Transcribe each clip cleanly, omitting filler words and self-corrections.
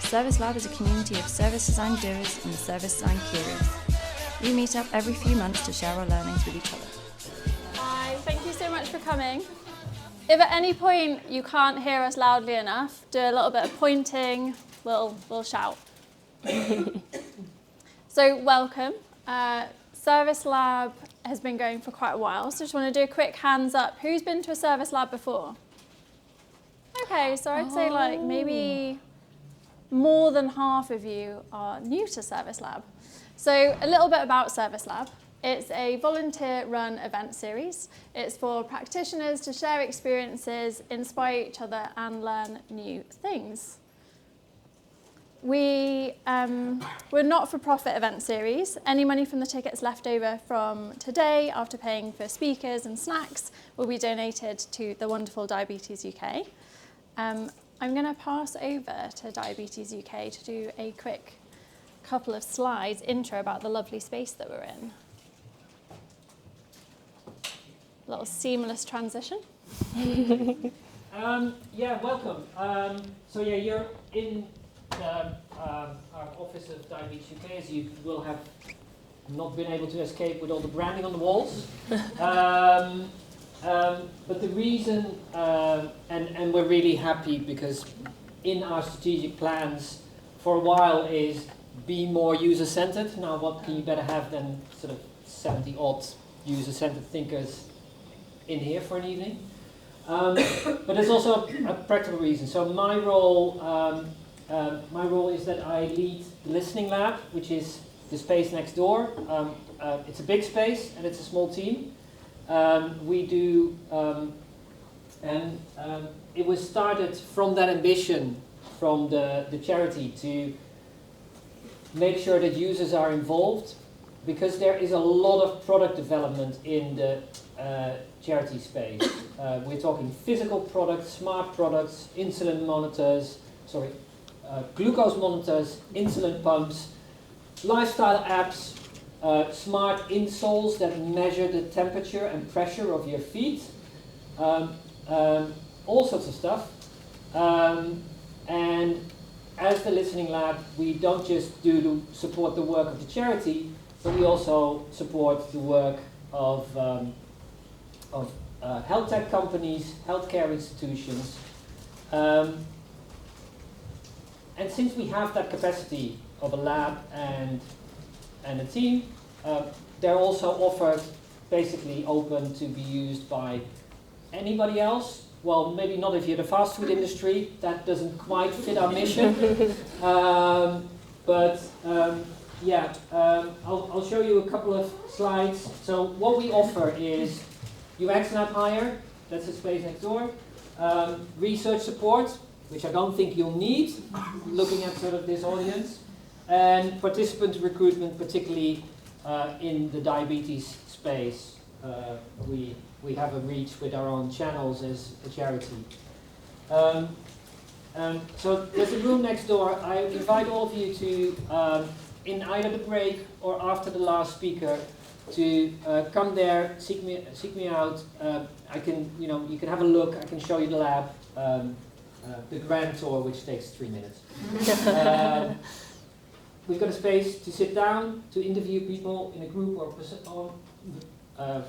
Service Lab is a community of service design doers and service design curious. We meet up every few months to share our learnings with each other. Hi, thank you so much for coming. If at any point you can't hear us loudly enough, do a little bit of pointing, we'll shout. So welcome. Service Lab has been going for quite a while, so just want to do a quick hands up. Who's been to a Service Lab before? Okay, so I'd say like maybe more than half of you are new to Service Lab. So a little bit about Service Lab. It's a volunteer-run event series. It's for practitioners to share experiences, inspire each other, and learn new things. We're not-for-profit event series. Any money from the tickets left over from today, after paying for speakers and snacks, will be donated to the wonderful Diabetes UK. I'm going to pass over to Diabetes UK to do a quick couple of slides intro about the lovely space that we're in. A little seamless transition. Yeah, welcome. So yeah, you're in our office of Diabetes UK, as you will have not been able to escape with all the branding on the walls. But the reason, and we're really happy because in our strategic plans for a while is be more user-centered. Now what can you better have than sort of 70-odd user-centered thinkers in here for an evening? But there's also a practical reason. So my role is that I lead the listening lab, which is the space next door. It's a big space and it's a small team. It was started from that ambition from the charity to make sure that users are involved, because there is a lot of product development in the charity space. We're talking physical products, smart products, insulin monitors, glucose monitors, insulin pumps, lifestyle apps, smart insoles that measure the temperature and pressure of your feet, all sorts of stuff. And as the Listening Lab, we don't just support the work of the charity, but we also support the work of health tech companies, healthcare institutions. And since we have that capacity of a lab and a team, they're also offered, basically open to be used by anybody else. Well, maybe not if you're the fast food industry, that doesn't quite fit our mission. I'll show you a couple of slides. So what we offer is UX and App Hire, that's the space next door. Research support, which I don't think you'll need, looking at sort of this audience. And participant recruitment, particularly in the diabetes space. We have a reach with our own channels as a charity. So there's a room next door. I invite all of you to, in either the break or after the last speaker, to come there, seek me out. You can have a look. I can show you the lab, the grand tour, which takes 3 minutes. We've got a space to sit down, to interview people in a group or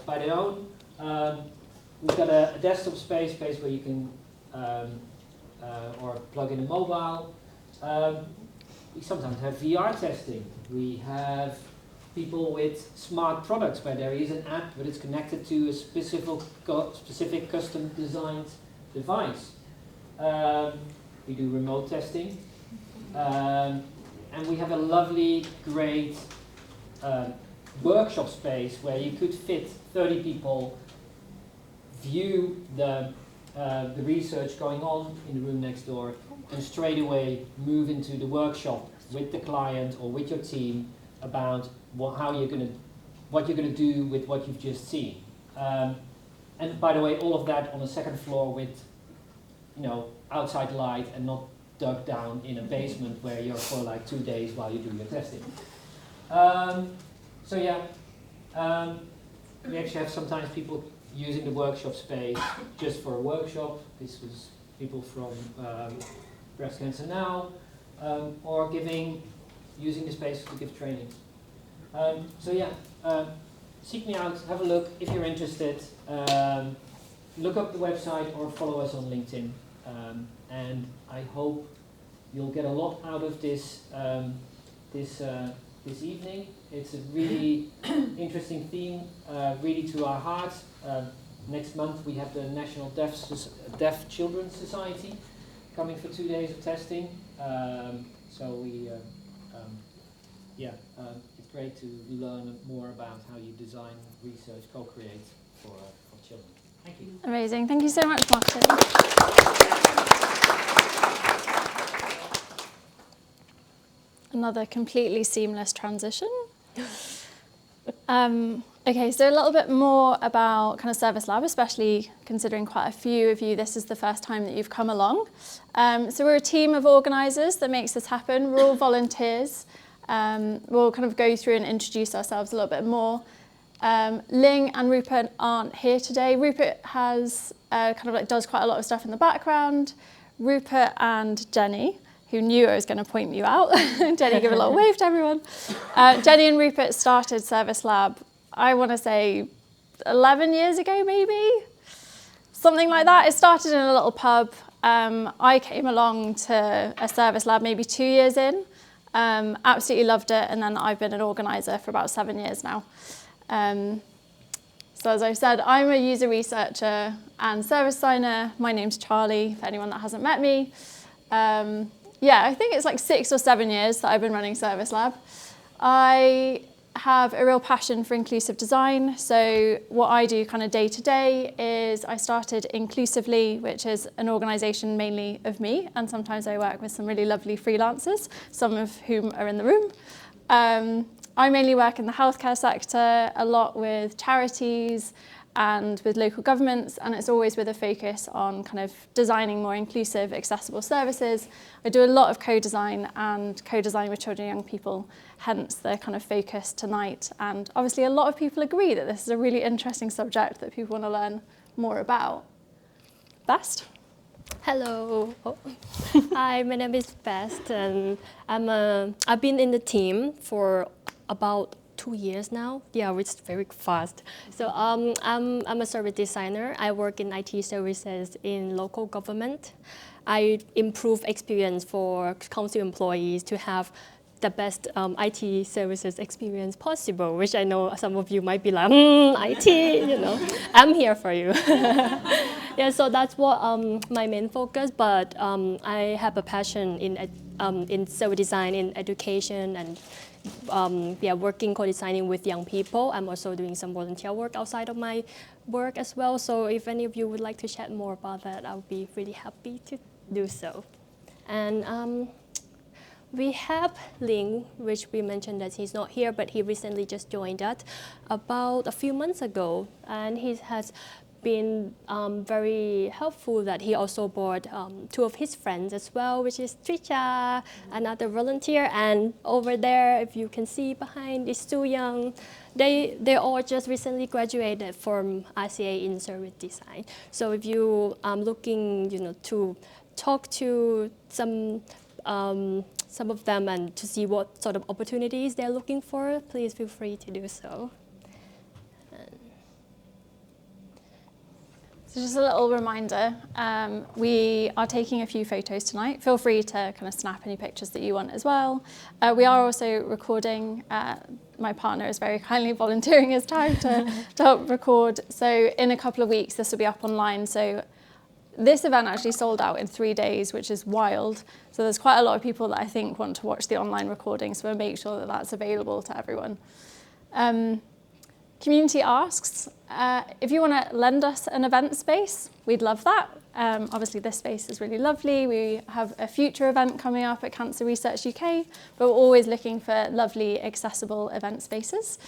by their own. We've got a desktop space where you can or plug in a mobile. We sometimes have VR testing. We have people with smart products where there is an app but it's connected to a specific custom designed device. We do remote testing. And we have a lovely, great workshop space where you could fit 30 people, view the research going on in the room next door, and straight away move into the workshop with the client or with your team about what you're going to do with what you've just seen. And by the way, all of that on the second floor with outside light and not dug down in a basement where you're for like 2 days while you do your testing. We actually have sometimes people using the workshop space just for a workshop. This was people from Breast Cancer Now. or using the space to give trainings. Seek me out, have a look if you're interested. Look up the website or follow us on LinkedIn. And I hope you'll get a lot out of this this evening. It's a really interesting theme, really to our hearts. Next month we have the National Deaf Children's Society coming for 2 days of testing. It's great to learn more about how you design, research, co-create for children. Thank you. Amazing. Thank you so much, Martin. Another completely seamless transition. Okay, so a little bit more about kind of Service Lab, especially considering quite a few of you, this is the first time that you've come along. So we're a team of organisers that makes this happen. We're all volunteers. We'll kind of go through and introduce ourselves a little bit more. Ling and Rupert aren't here today. Rupert has does quite a lot of stuff in the background. Rupert and Jenny, who knew I was going to point you out. Jenny, give a little wave to everyone. Jenny and Rupert started Service Lab, I want to say 11 years ago, maybe? Something like that. It started in a little pub. I came along to a Service Lab maybe 2 years in. Absolutely loved it, and then I've been an organiser for about 7 years now. So as I said, I'm a user researcher and service designer. My name's Charlie, for anyone that hasn't met me. I think it's like 6 or 7 years that I've been running Service Lab. I have a real passion for inclusive design. So what I do kind of day to day is I started Inclusively, which is an organisation mainly of me, and sometimes I work with some really lovely freelancers, some of whom are in the room. I mainly work in the healthcare sector, a lot with charities and with local governments, and it's always with a focus on kind of designing more inclusive, accessible services. I do a lot of co-design and co-design with children and young people, hence the kind of focus tonight. And obviously a lot of people agree that this is a really interesting subject that people want to learn more about. Best? Hello. Hi, my name is Best, and I've been in the team for about 2 years now. Yeah, which is very fast. So I'm a service designer. I work in IT services in local government. I improve experience for council employees to have the best IT services experience possible, which I know some of you might be like, IT, I'm here for you. Yeah, so that's what my main focus, but I have a passion in service design, in education, and working co-designing with young people. I'm also doing some volunteer work outside of my work as well. So if any of you would like to chat more about that, I would be really happy to do so. And we have Ling, which we mentioned that he's not here, but he recently just joined us about a few months ago. And he has been very helpful that he also brought 2 of his friends as well, which is Trisha, another volunteer, and over there, if you can see behind, is Su Young. They all just recently graduated from RCA in service design. So if you are looking, to talk to some of them and to see what sort of opportunities they're looking for, please feel free to do so. So just a little reminder, we are taking a few photos tonight. Feel free to kind of snap any pictures that you want as well. We are also recording. My partner is very kindly volunteering his time to help record. So in a couple of weeks, this will be up online. So this event actually sold out in 3 days, which is wild. So there's quite a lot of people that I think want to watch the online recording. So we'll make sure that that's available to everyone. Community asks, if you want to lend us an event space, we'd love that. Obviously this space is really lovely. We have a future event coming up at Cancer Research UK, but we're always looking for lovely, accessible event spaces.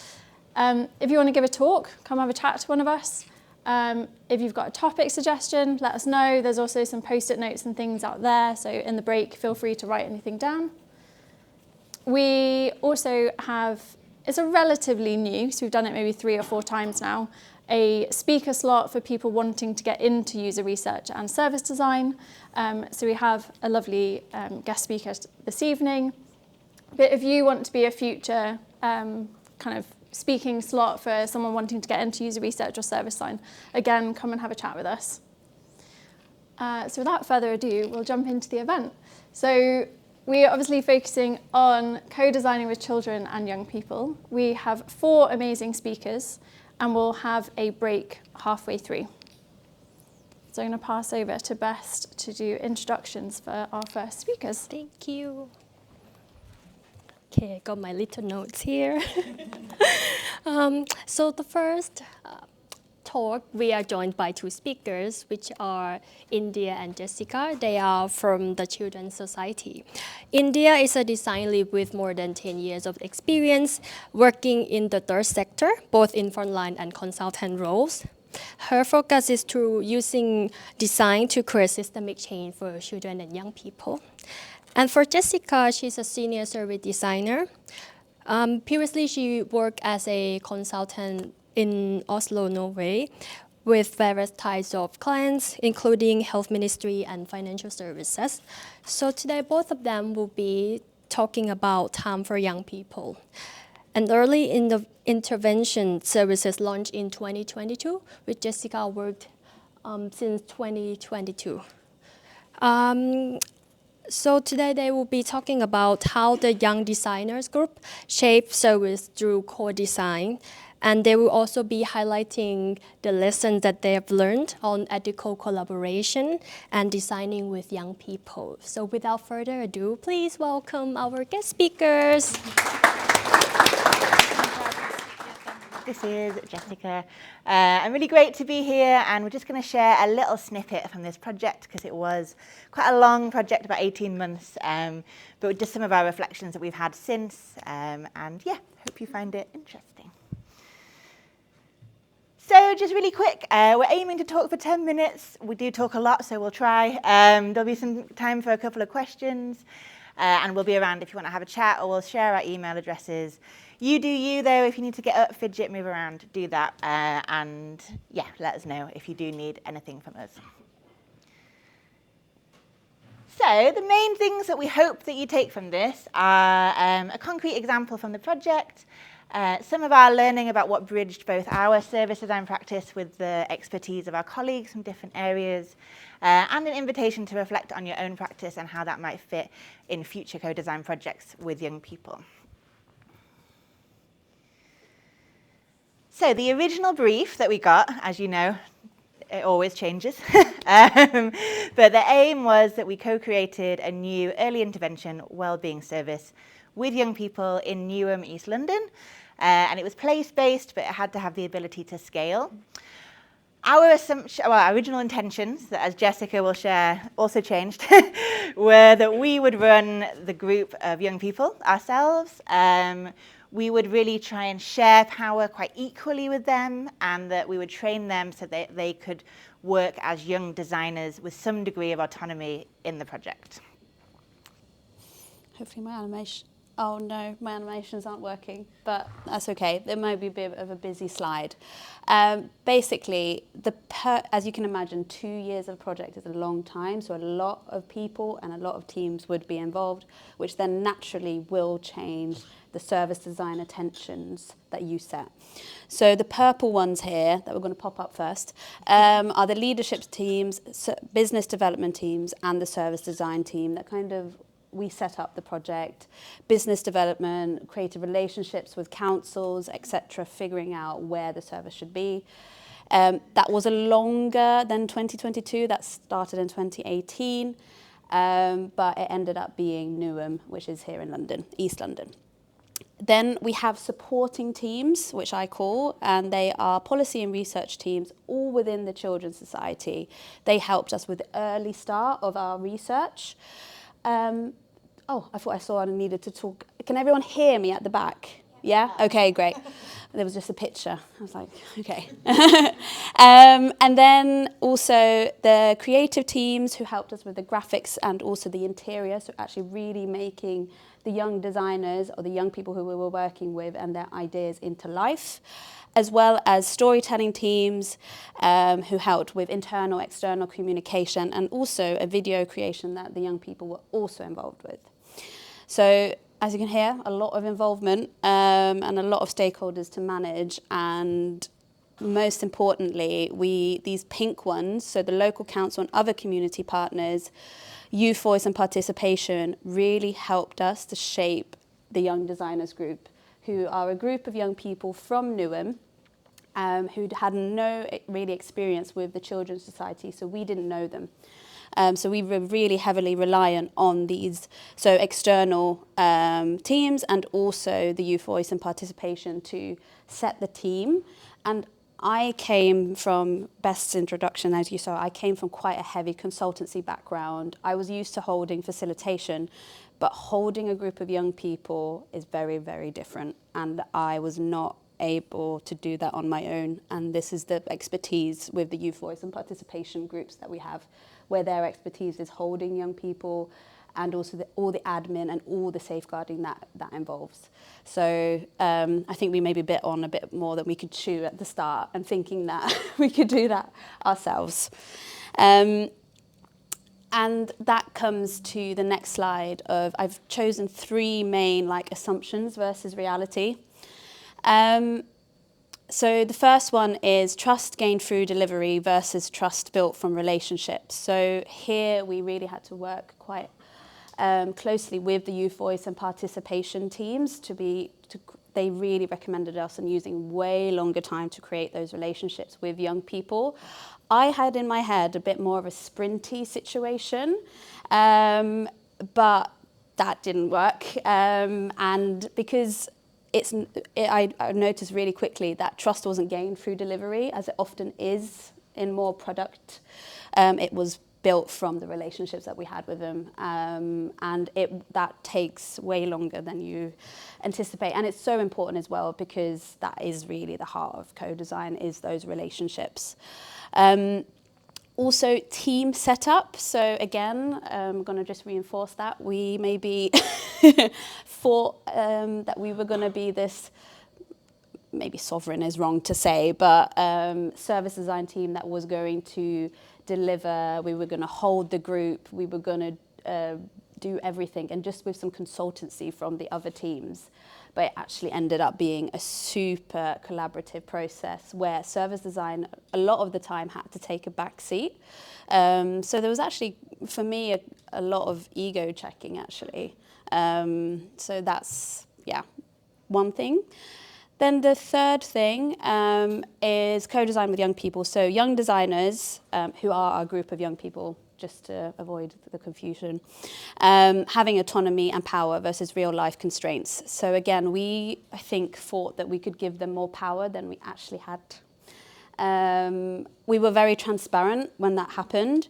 If you want to give a talk, come have a chat to one of us. If you've got a topic suggestion, let us know. There's also some post-it notes and things out there, so in the break, feel free to write anything down. We also have, it's a relatively new, so we've done it maybe 3 or 4 times now, a speaker slot for people wanting to get into user research and service design. So we have a lovely guest speaker this evening. But if you want to be a future kind of speaking slot for someone wanting to get into user research or service design, again, come and have a chat with us. So without further ado, we'll jump into the event. So we are obviously focusing on co-designing with children and young people. We have 4 amazing speakers, and we'll have a break halfway through. So I'm going to pass over to Best to do introductions for our first speakers. Thank you. Okay, I got my little notes here. So the first talk, we are joined by 2 speakers, which are India and Jessica. They are from the Children's Society. India is a design lead with more than 10 years of experience working in the third sector, both in frontline and consultant roles. Her focus is through using design to create systemic change for children and young people. And for Jessica, she's a senior service designer. Previously, she worked as a consultant in Oslo, Norway, with various types of clients, including health ministry and financial services. So today, both of them will be talking about time for young people. And early in the intervention services launched in 2022, with Jessica worked since 2022. So today they will be talking about how the Young Designers Group shapes service through core design. And they will also be highlighting the lessons that they have learned on ethical collaboration and designing with young people. So without further ado, please welcome our guest speakers. This is Jessica. I'm really great to be here, and we're just going to share a little snippet from this project because it was quite a long project, about 18 months, but with just some of our reflections that we've had since, and yeah, hope you find it interesting. So just really quick, we're aiming to talk for 10 minutes. We do talk a lot, so we'll try. There'll be some time for a couple of questions, and we'll be around if you want to have a chat, or we'll share our email addresses. You do you, though. If you need to get up, fidget, move around, do that. And yeah, let us know if you do need anything from us. So the main things that we hope that you take from this are a concrete example from the project, some of our learning about what bridged both our service design practice with the expertise of our colleagues from different areas, and an invitation to reflect on your own practice and how that might fit in future co-design projects with young people. So the original brief that we got, as you know, it always changes, but the aim was that we co-created a new early intervention wellbeing service with young people in Newham, East London, and it was place-based, but it had to have the ability to scale. Our assumption, well, our original intentions, that as Jessica will share, also changed, were that we would run the group of young people ourselves. We would really try and share power quite equally with them, and that we would train them so that they could work as young designers with some degree of autonomy in the project. Hopefully my animation, oh no, my animations aren't working, but that's okay. There might be a bit of a busy slide. Basically, as you can imagine, 2 years of a project is a long time, so a lot of people and a lot of teams would be involved, which then naturally will change the service design attentions that you set. So the purple ones here that we're going to pop up first are the leadership teams, business development teams, and the service design team that kind of we set up the project, business development, creative relationships with councils, etc., figuring out where the service should be. That was a longer than 2022, that started in 2018, but it ended up being Newham, which is here in London, East London. Then we have supporting teams, which I call, and they are policy and research teams, all within the Children's Society. They helped us with the early start of our research. I thought I saw I needed to talk. Can everyone hear me at the back? Yeah? Okay, great. There was just a picture. I was like, okay. And then also the creative teams who helped us with the graphics and also the interior, so actually really making the young designers or the young people who we were working with and their ideas into life, as well as storytelling teams who helped with internal, external communication, and also a video creation that the young people were also involved with. So as you can hear, a lot of involvement and a lot of stakeholders to manage, and most importantly, these pink ones, so the local council and other community partners, youth voice and participation really helped us to shape the Young Designers Group, who are a group of young people from Newham who'd had no really experience with the Children's Society, so we didn't know them. So we were really heavily reliant on these external teams and also the youth voice and participation to set the team. And I came from, Best's introduction, as you saw, I came from quite a heavy consultancy background. I was used to holding facilitation, but holding a group of young people is very, very different. And I was not able to do that on my own. And this is the expertise with the youth voice and participation groups that we have, where their expertise is holding young people and also all the admin and all the safeguarding that involves. So I think we maybe bit on a bit more than we could chew at the start and thinking that we could do that ourselves. And that comes to the next slide of, I've chosen 3 main assumptions versus reality. So the first one is trust gained through delivery versus trust built from relationships. So here we really had to work quite closely with the youth voice and participation teams they really recommended us on using way longer time to create those relationships with young people. I had in my head a bit more of a sprinty situation, but that didn't work. And because I noticed really quickly that trust wasn't gained through delivery, as it often is in more product. It was built from the relationships that we had with them, and that takes way longer than you anticipate. And it's so important as well, because that is really the heart of co-design, is those relationships. Also, team setup. So again, I'm going to just reinforce that. We maybe thought that we were going to be this, maybe sovereign is wrong to say, but service design team that was going to deliver. We were going to hold the group. We were going to do everything, and just with some consultancy from the other teams. But it actually ended up being a super collaborative process where service design a lot of the time had to take a back seat. So there was actually, for me, a lot of ego checking actually. So that's, one thing. Then the third thing is co-design with young people. So young designers, who are our group of young people, just to avoid the confusion, having autonomy and power versus real life constraints. So again, I think, thought that we could give them more power than we actually had. We were very transparent when that happened,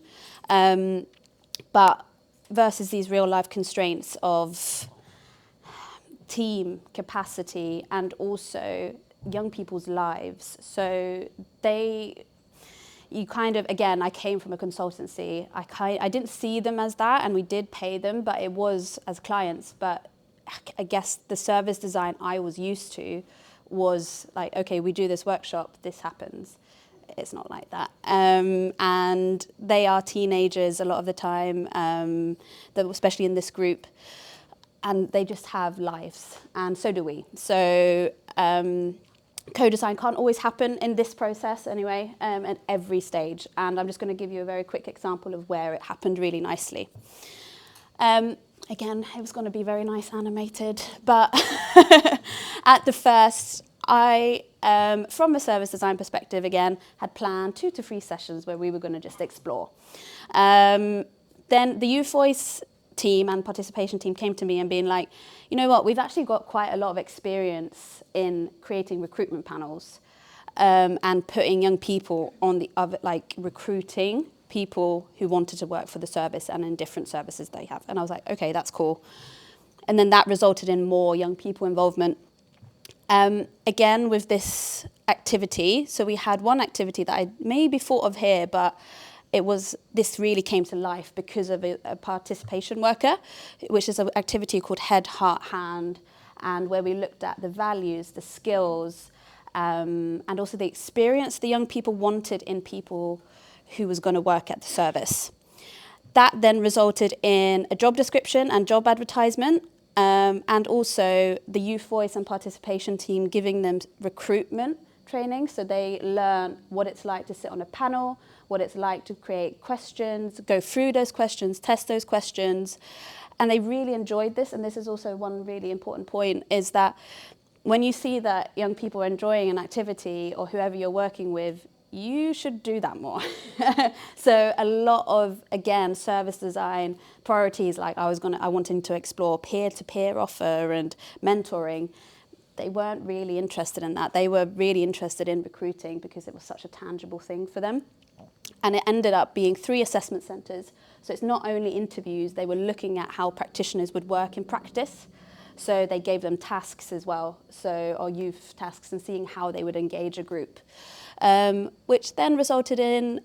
but versus these real life constraints of team capacity and also young people's lives. So you kind of, again, I came from a consultancy. I didn't see them as that, and we did pay them, but it was as clients. But I guess the service design I was used to was like, okay, we do this workshop, this happens. It's not like that. And they are teenagers a lot of the time, especially in this group, and they just have lives, and so do we. So co-design can't always happen in this process anyway, at every stage. And I'm just going to give you a very quick example of where it happened really nicely. Again, it was going to be very nice animated, but at the first, I, from a service design perspective, again, had planned 2 to 3 sessions where we were going to just explore. Then the youth voice team and participation team came to me and being like, you know what, we've actually got quite a lot of experience in creating recruitment panels and putting young people on the other, recruiting people who wanted to work for the service and in different services they have. And I was like, okay, that's cool. And then that resulted in more young people involvement. Again, with this activity, so we had one activity that I maybe thought of here, but this really came to life because of a participation worker, which is an activity called Head, Heart, Hand, and where we looked at the values, the skills, and also the experience the young people wanted in people who was going to work at the service. That then resulted in a job description and job advertisement, and also the Youth Voice and Participation team giving them recruitment training, so they learn what it's like to sit on a panel, what it's like to create questions, go through those questions, test those questions, and they really enjoyed this. And this is also one really important point, is that when you see that young people are enjoying an activity, or whoever you're working with, you should do that more. So a lot of, again, service design priorities, like I wanting to explore peer-to-peer offer and mentoring, they weren't really interested in that. They were really interested in recruiting because it was such a tangible thing for them. And it ended up being 3 assessment centres. So it's not only interviews, they were looking at how practitioners would work in practice. So they gave them tasks as well, or youth tasks, and seeing how they would engage a group. Which then resulted in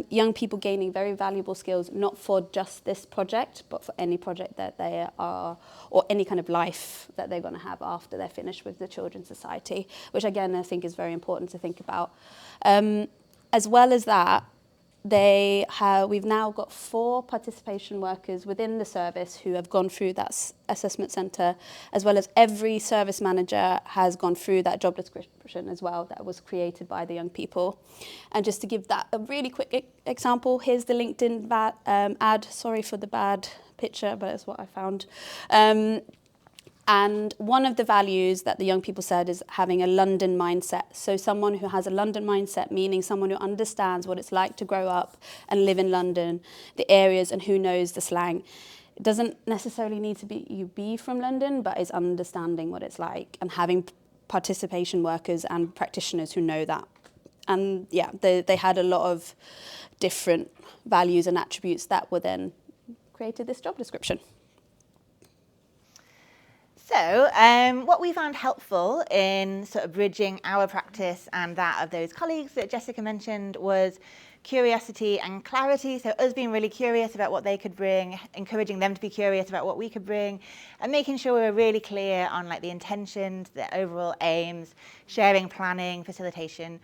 young people gaining very valuable skills, not for just this project, but for any project that they are, or any kind of life that they're going to have after they're finished with the Children's Society, which again I think is very important to think about. As well as that, we've now got 4 participation workers within the service who have gone through that assessment centre, as well as every service manager has gone through that job description as well that was created by the young people. And just to give that a really quick example, here's the LinkedIn ad. Sorry for the bad picture, but it's what I found. And one of the values that the young people said is having a London mindset. So someone who has a London mindset, meaning someone who understands what it's like to grow up and live in London, the areas, and who knows the slang. It doesn't necessarily need to be from London, but is understanding what it's like and having participation workers and practitioners who know that. And yeah, they had a lot of different values and attributes that were then created this job description. So what we found helpful in sort of bridging our practice and that of those colleagues that Jessica mentioned was curiosity and clarity. So us being really curious about what they could bring, encouraging them to be curious about what we could bring, and making sure we were really clear on like the intentions, the overall aims, sharing, planning, facilitation.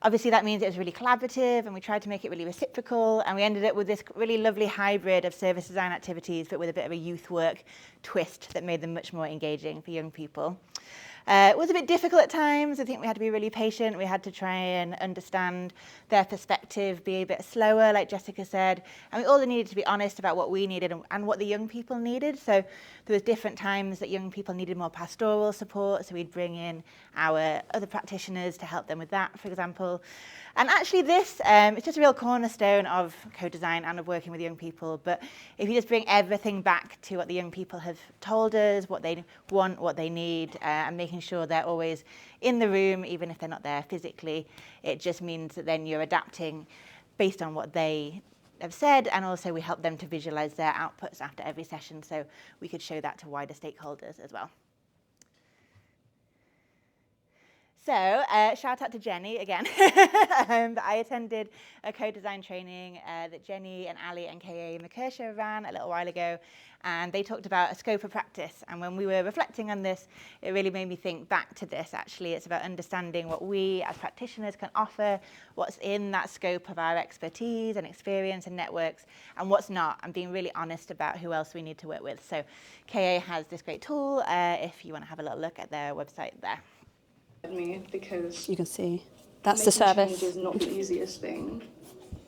Obviously, that means it was really collaborative, and we tried to make it really reciprocal, and we ended up with this really lovely hybrid of service design activities, but with a bit of a youth work twist that made them much more engaging for young people. It was a bit difficult at times. I think we had to be really patient. We had to try and understand their perspective, be a bit slower, like Jessica said. And we all needed to be honest about what we needed and what the young people needed. So there was different times that young people needed more pastoral support. So we'd bring in our other practitioners to help them with that, for example. And actually this, it's just a real cornerstone of co-design and of working with young people. But if you just bring everything back to what the young people have told us, what they want, what they need, and making sure they're always in the room, even if they're not there physically, it just means that then you're adapting based on what they have said, and also we help them to visualize their outputs after every session, so we could show that to wider stakeholders as well. So, shout out to Jenny again. I attended a co-design training that Jenny and Ali and K.A. McKershaw ran a little while ago, and they talked about a scope of practice. And when we were reflecting on this, it really made me think back to this, actually. It's about understanding what we as practitioners can offer, what's in that scope of our expertise and experience and networks, and what's not, and being really honest about who else we need to work with. So K.A. has this great tool, if you want to have a little look at their website there. Me because You can see that's the service. Change is not the easiest thing,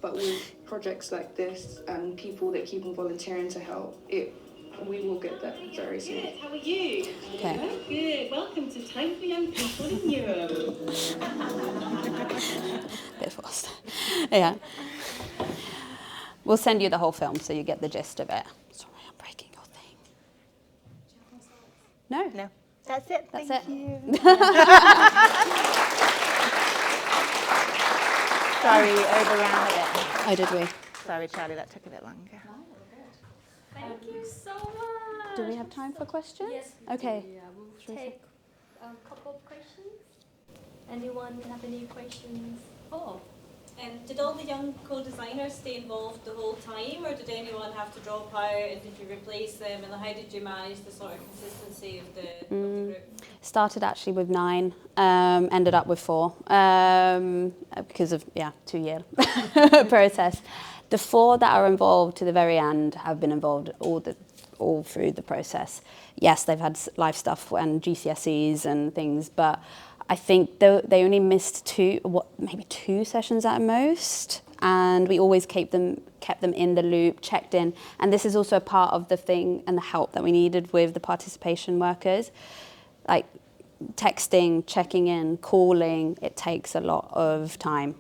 but with projects like this and people that keep on volunteering to help, we will get there very soon. Good. How are you? Okay. Good. Welcome to Time for Young People in Europe. Bit fast. Yeah. We'll send you the whole film so you get the gist of it. Sorry, I'm breaking your thing. No. No. That's it. That's Thank it. you. Sorry, we overran a bit. Oh, did we? Sorry, Charlie, that took a bit longer. Thank you so much. Do we have time for questions? Yes. Okay. Yeah, we'll take a couple of questions. Anyone have any questions? Oh. Did all the young co-designers stay involved the whole time, or did anyone have to drop out, and did you replace them, and how did you manage the sort of consistency of the group? Started actually with 9, ended up with 4 because of 2-year process. The 4 that are involved to the very end have been involved all through the process. Yes, they've had live stuff and GCSEs and things, but I think they only missed maybe 2 sessions at most, and we always kept them in the loop, checked in, and this is also a part of the thing and the help that we needed with the participation workers, like texting, checking in, calling. It takes a lot of time,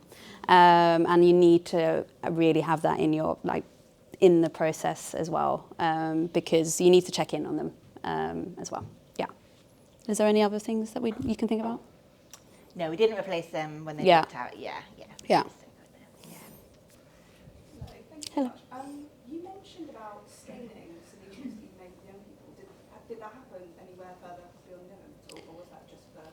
and you need to really have that in the process as well, because you need to check in on them as well. Yeah. Is there any other things that you can think about? No, we didn't replace them when they dropped out. Yeah. Hello. You mentioned about scaling solutions that you made with young people. Did that happen anywhere further beyond Devon, or was that just for?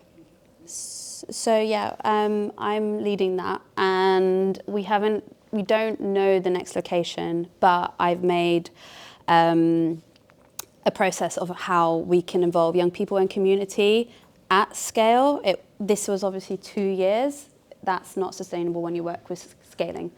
So I'm leading that, and we don't know the next location, but I've made a process of how we can involve young people in community at scale. This was obviously 2 years. That's not sustainable when you work with scaling.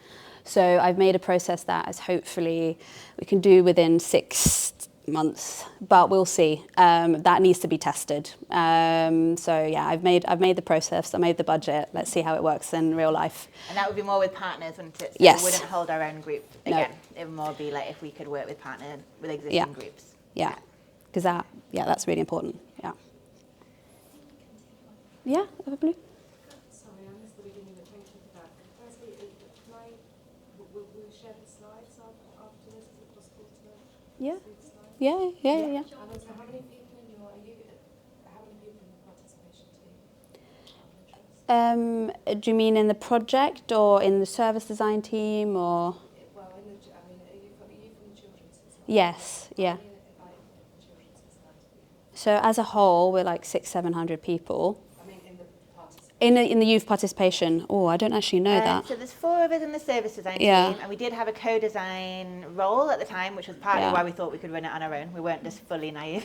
So I've made a process that is hopefully we can do within 6 months, but we'll see. That needs to be tested. I've made the process, I made the budget. Let's see how it works in real life. And that would be more with partners, wouldn't it? So yes. We wouldn't hold our own group again. No. It would more be like if we could work with existing groups. Yeah, because that's really important. Yeah. Yeah, over blue. Sorry, I missed the beginning, but thank you for that. Firstly, will we share the slides after this? Is it possible to Yeah. see the slides? Yeah. And also, how many people in the participation team? Do you mean in the project or in the service design team or? Well, are you from the children's society? Yes, yeah. So as a whole, we're like 600-700 people. In the youth participation. Oh, I don't actually know that. So there's 4 of us in the service design team, and we did have a co-design role at the time, which was partly why we thought we could run it on our own. We weren't just fully naive.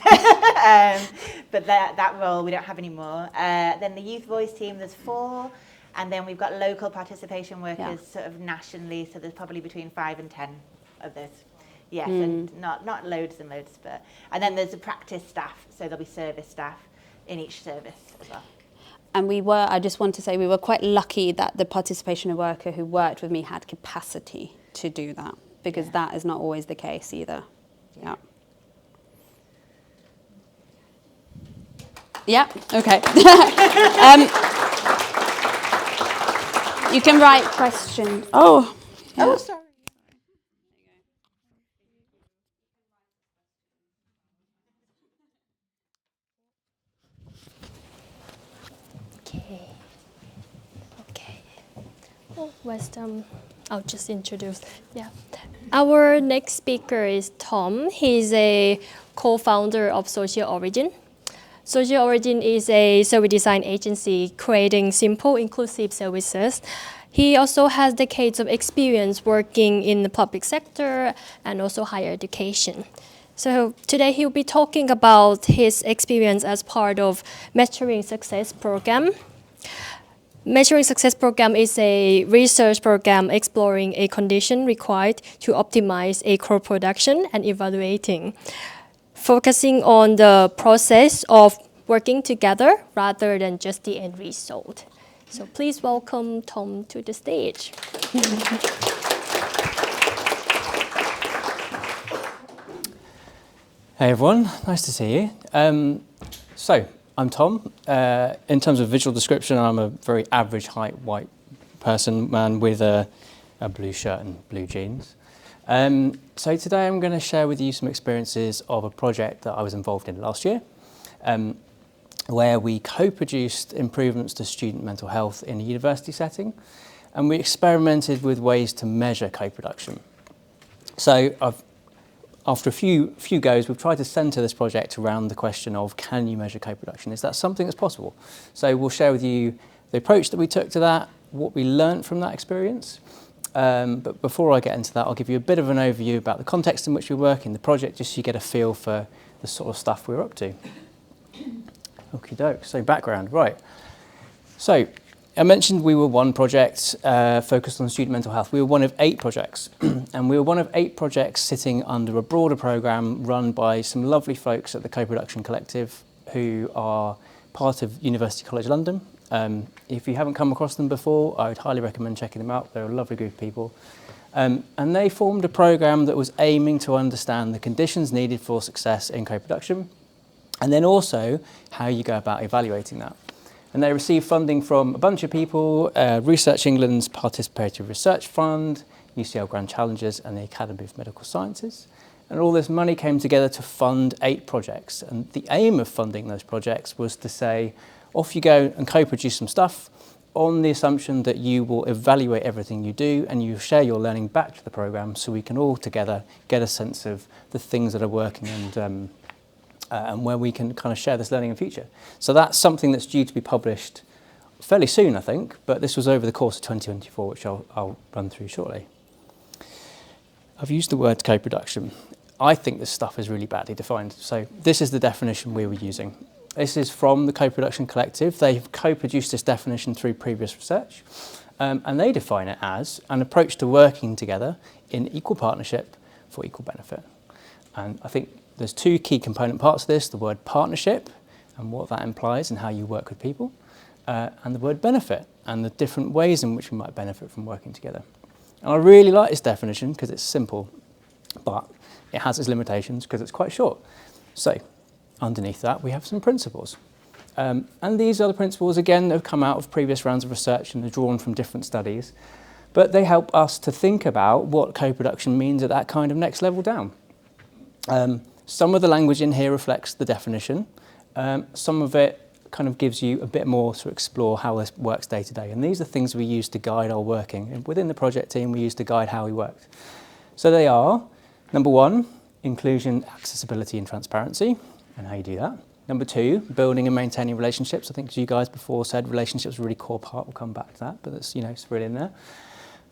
But that role we don't have anymore. Then the youth voice team, there's 4, and then we've got local participation workers sort of nationally, so there's probably between 5 and 10 of those. Yes, and not loads and loads, and then there's the practice staff, so there'll be service staff in each service as well. And I just want to say, we were quite lucky that the participation worker who worked with me had capacity to do that, because that is not always the case either. Yeah. Yeah, okay. You can write questions. Oh, sorry. Okay. I'll just introduce. Yeah. Our next speaker is Tom. He's a co-founder of Social Origin. Social Origin is a service design agency creating simple, inclusive services. He also has decades of experience working in the public sector and also higher education. So today he'll be talking about his experience as part of Measuring Success program. Measuring Success program is a research program exploring a condition required to optimize a crop production and evaluating, focusing on the process of working together rather than just the end result. So please welcome Tom to the stage. Hey everyone, nice to see you. So I'm Tom. In terms of visual description, I'm a very average height white man with a blue shirt and blue jeans. So today I'm going to share with you some experiences of a project that I was involved in last year, where we co-produced improvements to student mental health in a university setting, and we experimented with ways to measure co-production. So after a few goes, we've tried to centre this project around the question of, can you measure co-production? Is that something that's possible? So we'll share with you the approach that we took to that, what we learnt from that experience. But before I get into that, I'll give you a bit of an overview about the context in which we work in the project, just so you get a feel for the sort of stuff we're up to. Okie doke, so background, right. So I mentioned we were one project focused on student mental health. We were one of 8 projects, and we were one of 8 projects sitting under a broader programme run by some lovely folks at the Co-Production Collective who are part of University College London. If you haven't come across them before, I would highly recommend checking them out. They're a lovely group of people. And they formed a programme that was aiming to understand the conditions needed for success in co-production, and then also how you go about evaluating that. And they received funding from a bunch of people, Research England's Participative Research Fund, UCL Grand Challenges and the Academy of Medical Sciences. And all this money came together to fund 8 projects. And the aim of funding those projects was to say, off you go and co-produce some stuff on the assumption that you will evaluate everything you do and you share your learning back to the programme, so we can all together get a sense of the things that are working and where we can kind of share this learning in future. So that's something that's due to be published fairly soon, I think, but this was over the course of 2024, which I'll run through shortly. I've used the word co-production. I think this stuff is really badly defined. So this is the definition we were using. This is from the Co-Production Collective. They've co-produced this definition through previous research, and they define it as an approach to working together in equal partnership for equal benefit. And I think there's 2 key component parts of this, the word partnership and what that implies and how you work with people, and the word benefit and the different ways in which we might benefit from working together. And I really like this definition because it's simple, but it has its limitations because it's quite short. So underneath that, we have some principles. And these are the principles, again, that have come out of previous rounds of research and are drawn from different studies, but they help us to think about what co-production means at that kind of next level down. Some of the language in here reflects the definition. Some of it kind of gives you a bit more to explore how this works day to day. And these are things we use to guide our working. And within the project team, we use to guide how we worked. So they are, number 1, inclusion, accessibility and transparency, and how you do that. Number 2, building and maintaining relationships. I think as you guys before said, relationships are a really core part. We'll come back to that, but it's, it's really in there.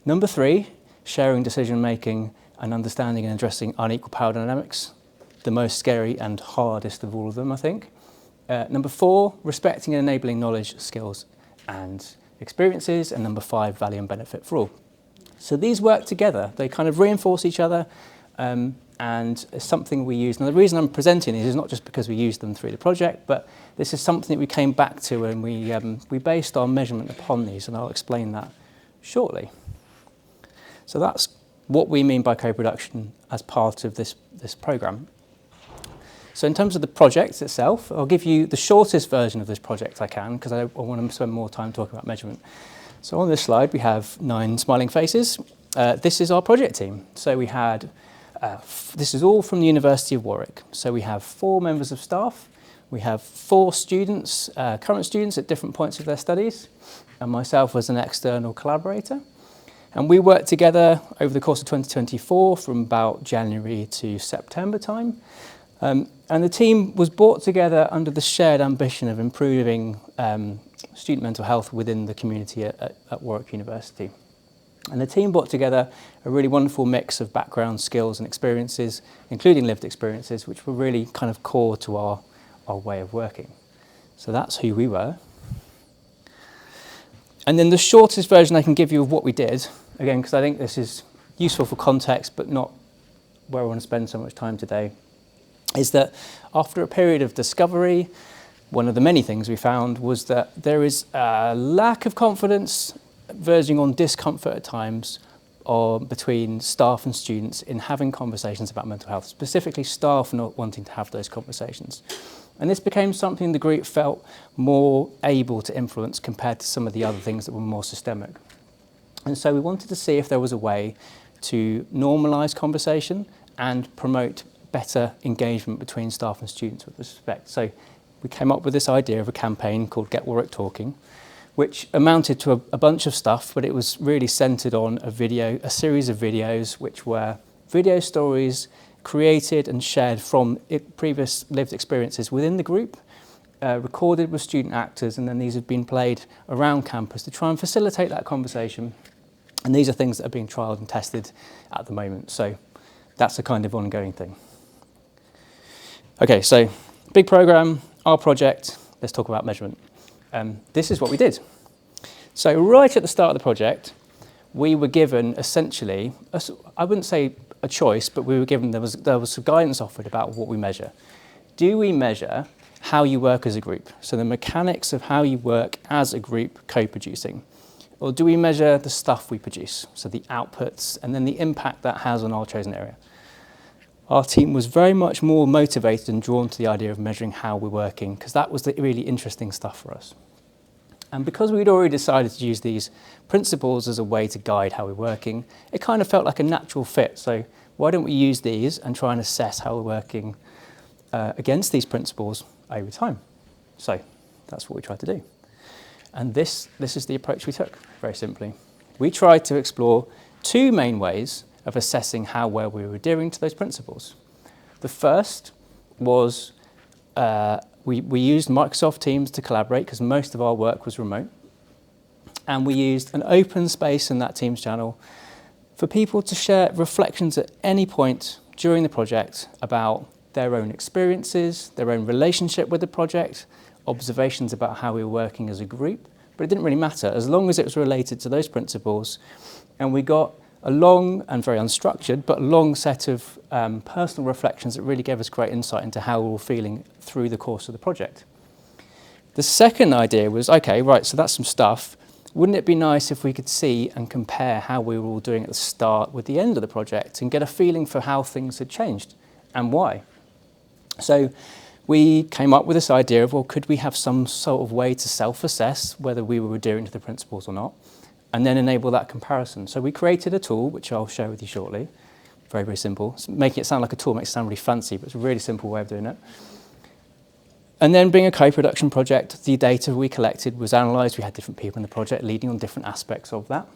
Number 3, sharing decision making and understanding and addressing unequal power dynamics. The most scary and hardest of all of them, I think. Number 4, respecting and enabling knowledge, skills and experiences. And number 5, value and benefit for all. So these work together. They kind of reinforce each other, and it's something we use. Now the reason I'm presenting these is not just because we used them through the project, but this is something that we came back to and we based our measurement upon these, and I'll explain that shortly. So that's what we mean by co-production as part of this programme. So in terms of the project itself, I'll give you the shortest version of this project I can, because I want to spend more time talking about measurement. So on this slide, we have 9 smiling faces. This is our project team. So we had, this is all from the University of Warwick. So we have 4 members of staff. We have 4 students, current students at different points of their studies, and myself as an external collaborator. And we worked together over the course of 2024 from about January to September time. And the team was brought together under the shared ambition of improving student mental health within the community at Warwick University. And the team brought together a really wonderful mix of background, skills and experiences, including lived experiences, which were really kind of core to our way of working. So that's who we were. And then the shortest version I can give you of what we did, again, because I think this is useful for context, but not where I want to spend so much time today, is that after a period of discovery, one of the many things we found was that there is a lack of confidence, verging on discomfort at times, between staff and students in having conversations about mental health, specifically staff not wanting to have those conversations. And this became something the group felt more able to influence compared to some of the other things that were more systemic. And so we wanted to see if there was a way to normalise conversation and promote better engagement between staff and students with respect. So we came up with this idea of a campaign called Get Warwick Talking, which amounted to a bunch of stuff, but it was really centred on a series of videos, which were video stories created and shared from previous lived experiences within the group, recorded with student actors, and then these have been played around campus to try and facilitate that conversation. And these are things that are being trialled and tested at the moment. So that's a kind of ongoing thing. Okay, so big program, our project. Let's talk about measurement. This is what we did. So right at the start of the project, we were given essentially, I wouldn't say a choice, but we were given, there was some guidance offered about what we measure. Do we measure how you work as a group? So the mechanics of how you work as a group co-producing. Or do we measure the stuff we produce? So the outputs and then the impact that has on our chosen area. Our team was very much more motivated and drawn to the idea of measuring how we're working, because that was the really interesting stuff for us. And because we'd already decided to use these principles as a way to guide how we're working, it kind of felt like a natural fit. So why don't we use these and try and assess how we're working against these principles over time? So that's what we tried to do. And this is the approach we took, very simply. We tried to explore two main ways of assessing how well we were adhering to those principles. The first was we used Microsoft Teams to collaborate because most of our work was remote. And we used an open space in that Teams channel for people to share reflections at any point during the project about their own experiences, their own relationship with the project, observations about how we were working as a group. But it didn't really matter as long as it was related to those principles. And we got a long and very unstructured, but long set of personal reflections that really gave us great insight into how we were feeling through the course of the project. The second idea was, okay, right, so that's some stuff. Wouldn't it be nice if we could see and compare how we were all doing at the start with the end of the project and get a feeling for how things had changed and why? So we came up with this idea of, well, could we have some sort of way to self-assess whether we were adhering to the principles or not, and then enable that comparison? So we created a tool, which I'll share with you shortly. Very, very simple. Making it sound like a tool makes it sound really fancy, but it's a really simple way of doing it. And then being a co-production project, the data we collected was analysed. We had different people in the project leading on different aspects of that.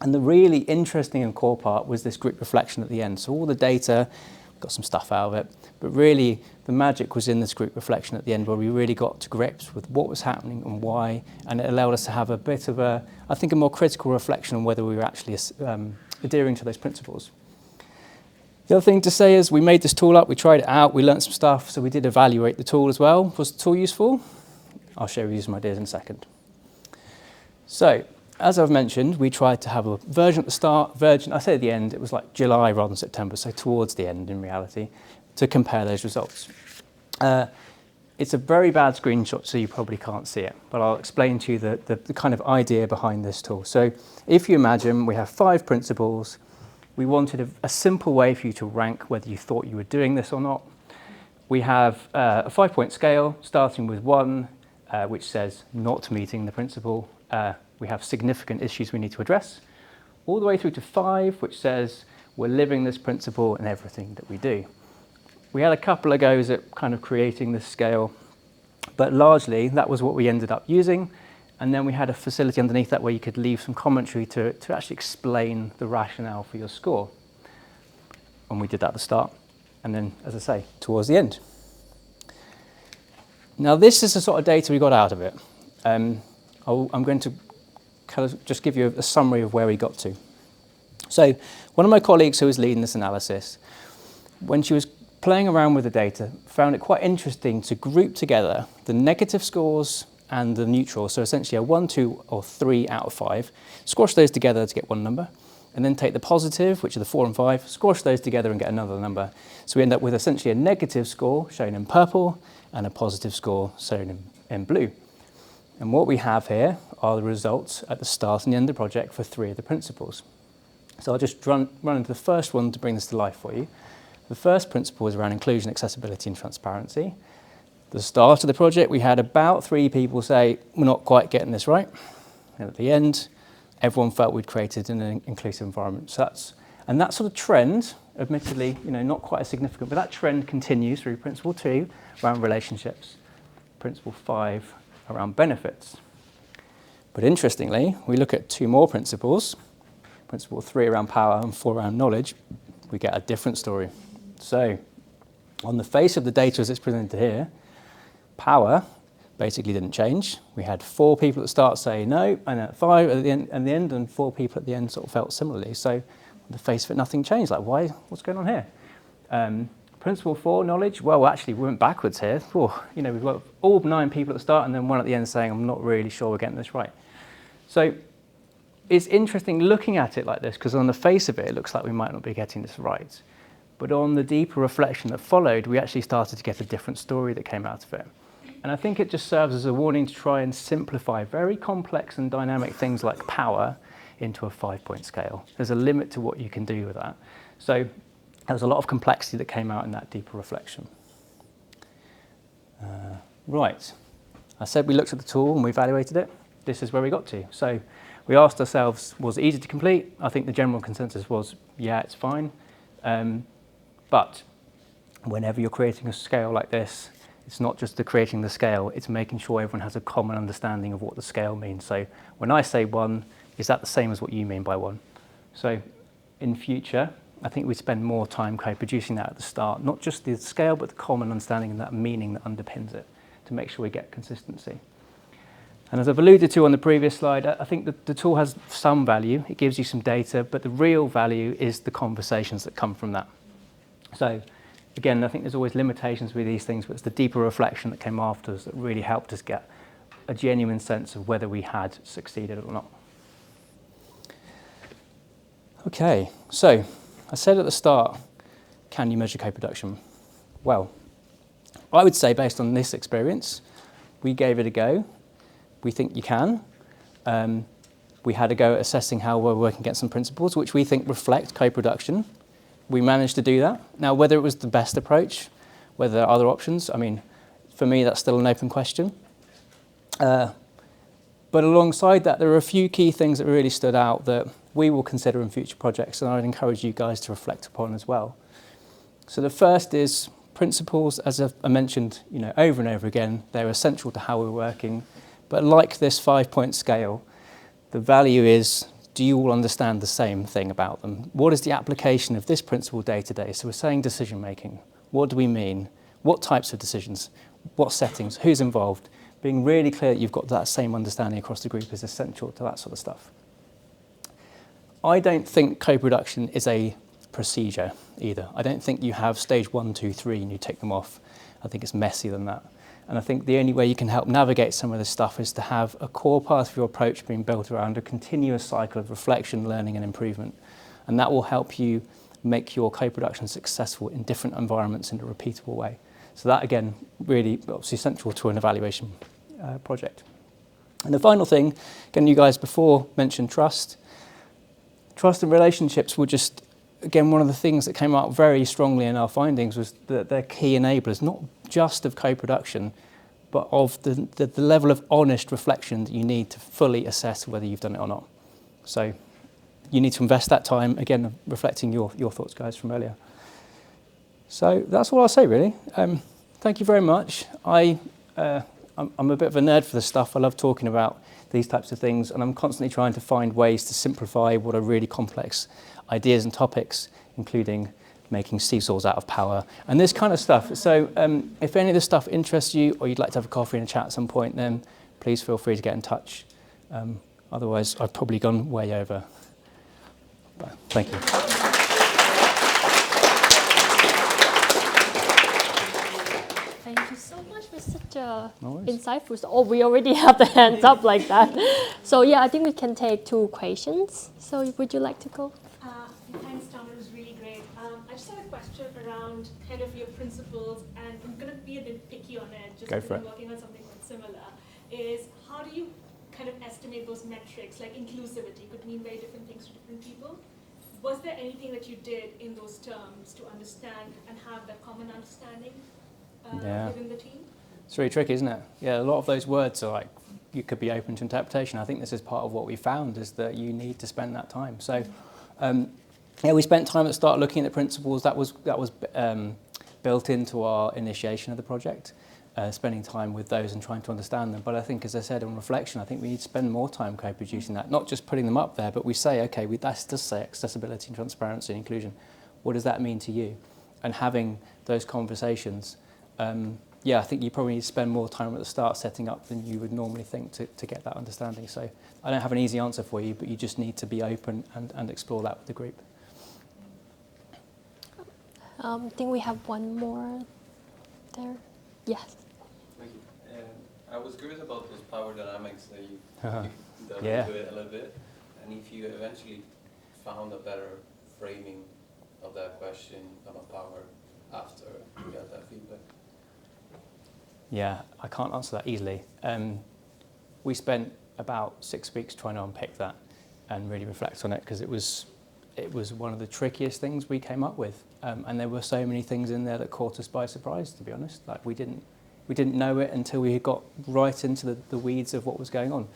And the really interesting and core part was this group reflection at the end. So all the data, got some stuff out of it, but really the magic was in this group reflection at the end where we really got to grips with what was happening and why, and it allowed us to have a bit of a, I think, a more critical reflection on whether we were actually adhering to those principles. The other thing to say is we made this tool up, we tried it out, we learned some stuff, so we did evaluate the tool as well. Was the tool useful? I'll share with you some ideas in a second. So, as I've mentioned, we tried to have a version at the start, I say at the end, it was like July rather than September, so towards the end in reality, to compare those results. It's a very bad screenshot, so you probably can't see it, but I'll explain to you the kind of idea behind this tool. So if you imagine we have 5 principles, we wanted a simple way for you to rank whether you thought you were doing this or not. We have a 5-point scale, starting with 1, which says not meeting the principle. We have significant issues we need to address, all the way through to 5, which says we're living this principle in everything that we do. We had a couple of goes at kind of creating this scale, but largely that was what we ended up using. And then we had a facility underneath that where you could leave some commentary to actually explain the rationale for your score. And we did that at the start, and then, as I say, towards the end. Now, this is the sort of data we got out of it. I'm going to kind of just give you a summary of where we got to. So one of my colleagues who was leading this analysis, when she was playing around with the data, found it quite interesting to group together the negative scores and the neutral, so essentially a 1, 2, or 3 out of 5, squash those together to get one number, and then take the positive, which are the 4 and 5, squash those together and get another number. So we end up with essentially a negative score shown in purple and a positive score shown in blue. And what we have here are the results at the start and the end of the project for 3 of the principles. So I'll just run into the first one to bring this to life for you. The first principle is around inclusion, accessibility, and transparency. At the start of the project, we had about 3 people say, we're not quite getting this right. And at the end, everyone felt we'd created an inclusive environment. So that sort of trend, admittedly, not quite as significant, but that trend continues through principle 2 around relationships, principle 5 around benefits. But interestingly, we look at 2 more principles, principle 3 around power and 4 around knowledge, we get a different story. So on the face of the data as it's presented here, power basically didn't change. We had 4 people at the start say no, and at 5 at the end, and 4 people at the end sort of felt similarly. So on the face of it, nothing changed. Like, why? What's going on here? Principle 4, knowledge. Well, actually, we went backwards here. You know, we've got all 9 people at the start, and then 1 at the end saying, I'm not really sure we're getting this right. So it's interesting looking at it like this, because on the face of it, it looks like we might not be getting this right. But on the deeper reflection that followed, we actually started to get a different story that came out of it. And I think it just serves as a warning to try and simplify very complex and dynamic things like power into a 5-point scale. There's a limit to what you can do with that. So there was a lot of complexity that came out in that deeper reflection. Right. I said we looked at the tool and we evaluated it. This is where we got to. So we asked ourselves, was it easy to complete? I think the general consensus was, yeah, it's fine. But whenever you're creating a scale like this, it's not just creating the scale, it's making sure everyone has a common understanding of what the scale means. So when I say 1, is that the same as what you mean by 1? So in future, I think we spend more time co-producing that at the start, not just the scale, but the common understanding and that meaning that underpins it to make sure we get consistency. And as I've alluded to on the previous slide, I think that the tool has some value. It gives you some data, but the real value is the conversations that come from that. So again, I think there's always limitations with these things, but it's the deeper reflection that came after us that really helped us get a genuine sense of whether we had succeeded or not. Okay, so I said at the start, can you measure co-production? Well, I would say based on this experience, we gave it a go. We think you can. We had a go at assessing how we're working against some principles, which we think reflect co-production. We managed to do that. Now, whether it was the best approach, whether there are other options, I mean, for me, that's still an open question. But alongside that, there are a few key things that really stood out that we will consider in future projects, and I'd encourage you guys to reflect upon as well. So the first is principles, as I mentioned, over and over again, they're essential to how we're working. But like this 5-point scale, the value is, do you all understand the same thing about them? What is the application of this principle day to day? So we're saying decision making. What do we mean? What types of decisions? What settings? Who's involved? Being really clear that you've got that same understanding across the group is essential to that sort of stuff. I don't think co-production is a procedure either. I don't think you have stage 1, 2, 3 and you tick them off. I think it's messier than that. And I think the only way you can help navigate some of this stuff is to have a core part of your approach being built around a continuous cycle of reflection, learning and improvement. And that will help you make your co-production successful in different environments in a repeatable way. So that, again, really obviously central to an evaluation project. And the final thing, again, you guys before mentioned trust. Trust and relationships were just, again, one of the things that came out very strongly in our findings was that they're key enablers, not just of co-production, but of the level of honest reflection that you need to fully assess whether you've done it or not. So you need to invest that time, again, reflecting your thoughts, guys, from earlier. So that's all I'll say, really. Thank you very much. I'm a bit of a nerd for this stuff. I love talking about these types of things, and I'm constantly trying to find ways to simplify what are really complex ideas and topics, including making seesaws out of power and this kind of stuff. So if any of this stuff interests you or you'd like to have a coffee and a chat at some point, then please feel free to get in touch. Otherwise, I've probably gone way over. But thank you. Thank you so much for such a insightful. Oh, we already have the hands up like that. So yeah, I think we can take 2 questions. So would you like to go? Thanks, Tom. It was really great. I just have a question around kind of your principles, and I'm going to be a bit picky on it, just because I'm working on something quite similar, is how do you kind of estimate those metrics, like inclusivity could mean very different things to different people. Was there anything that you did in those terms to understand and have that common understanding within the team? It's really tricky, isn't it? Yeah, a lot of those words are like, you could be open to interpretation. I think this is part of what we found, is that you need to spend that time. So yeah, we spent time at the start looking at the principles. That was built into our initiation of the project, spending time with those and trying to understand them. But I think, as I said, on reflection, I think we need to spend more time co-producing that, not just putting them up there, but we say, okay, that does say accessibility and transparency and inclusion. What does that mean to you? and having those conversations. Yeah, I think you probably need to spend more time at the start setting up than you would normally think to get that understanding. So I don't have an easy answer for you, but you just need to be open and explore that with the group. I think we have one more there. Yes. Thank you. I was curious about those power dynamics that you delved Yeah. into it a little bit, and if you eventually found a better framing of that question about power after you got that feedback. Yeah, I can't answer that easily. We spent about 6 weeks trying to unpick that and really reflect on it, because it was one of the trickiest things we came up with, and there were so many things in there that caught us by surprise, to be honest. Like we didn't know it until we got right into the weeds of what was going on.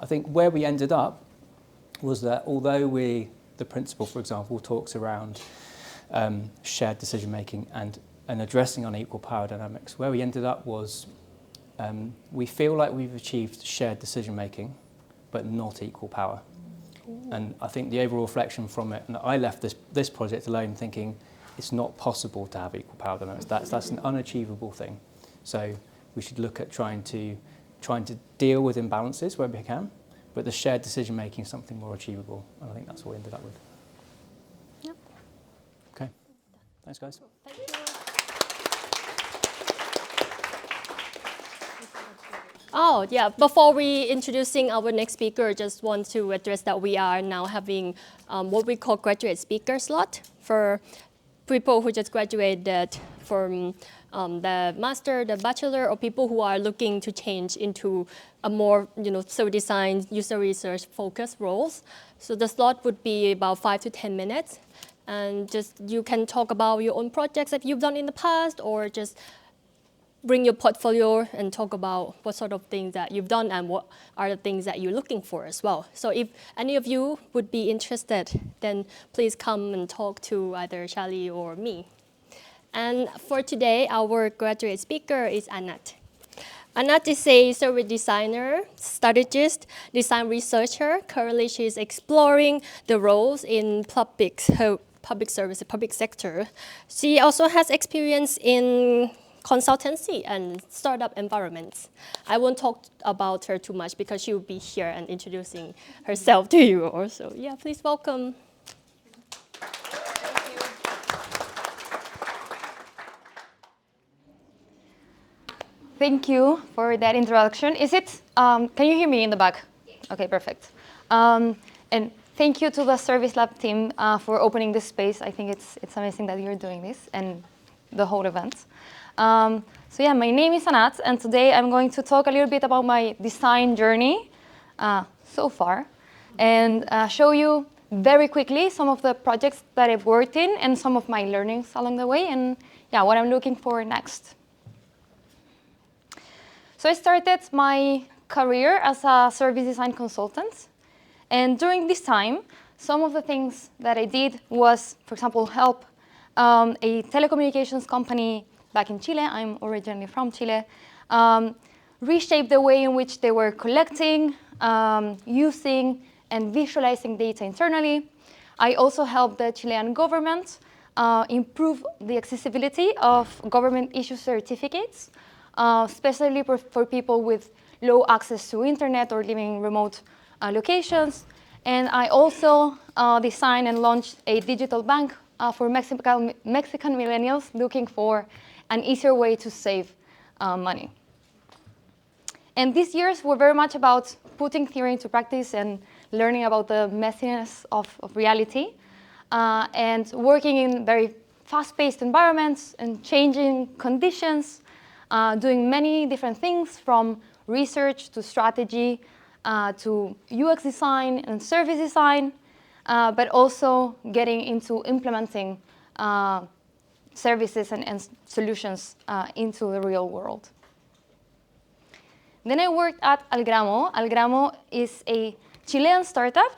I think where we ended up was that although the principle, for example, talks around shared decision making and addressing unequal power dynamics, where we ended up was we feel like we've achieved shared decision making, but not equal power. And I think the overall reflection from it, and I left this project alone thinking it's not possible to have equal power dynamics. That's an unachievable thing. So we should look at trying to deal with imbalances where we can, but the shared decision making is something more achievable. And I think that's what we ended up with. Yep. Okay. Thanks, guys. Thank you. Oh, yeah. Before we introducing our next speaker, just want to address that we are now having what we call graduate speaker slot for people who just graduated from the master, the bachelor, or people who are looking to change into a more, service design, user research focused roles. So the slot would be about 5 to 10 minutes. And just you can talk about your own projects that you've done in the past, or just bring your portfolio and talk about what sort of things that you've done and what are the things that you're looking for as well. So if any of you would be interested, then please come and talk to either Charlie or me. And for today, our graduate speaker is Anath. Anath is a service designer, strategist, design researcher. Currently, she is exploring the roles in public service, public sector. She also has experience in consultancy and startup environments. I won't talk about her too much because she will be here and introducing herself to you also. Yeah, please welcome. Thank you for that introduction. Can you hear me in the back? Okay, perfect. And thank you to the Service Lab team for opening this space. I think it's amazing that you're doing this and the whole event. So yeah, my name is Anath, and today I'm going to talk a little bit about my design journey so far, and show you very quickly some of the projects that I've worked in and some of my learnings along the way, and yeah, what I'm looking for next. So I started my career as a service design consultant, and during this time, some of the things that I did was, for example, help a telecommunications company back in Chile, I'm originally from Chile, reshape the way in which they were collecting, using, and visualizing data internally. I also helped the Chilean government improve the accessibility of government-issued certificates, especially for people with low access to internet or living in remote locations. And I also designed and launched a digital bank for Mexican millennials looking for an easier way to save money. And these years were very much about putting theory into practice and learning about the messiness of reality, and working in very fast-paced environments and changing conditions, doing many different things from research to strategy to UX design and service design, but also getting into implementing services and solutions into the real world. Then I worked at Algramo. Algramo is a Chilean startup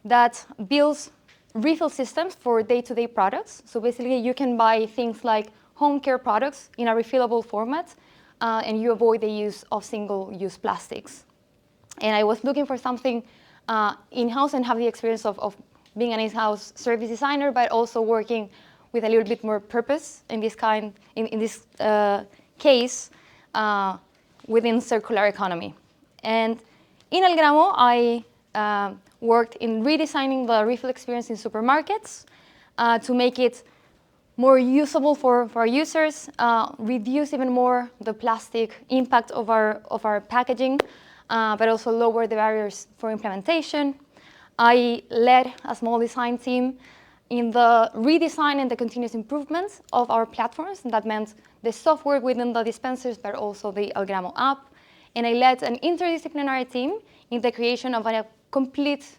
that builds refill systems for day-to-day products. So basically, you can buy things like home care products in a refillable format, and you avoid the use of single-use plastics. And I was looking for something in-house and have the experience of being an in-house service designer, but also working with a little bit more purpose in this case within circular economy. And in Algramo, I worked in redesigning the refill experience in supermarkets to make it more usable for our users, reduce even more the plastic impact of our packaging, but also lower the barriers for implementation. I led a small design team in the redesign and the continuous improvements of our platforms, and that meant the software within the dispensers, but also the Algramo app. And I led an interdisciplinary team in the creation of a complete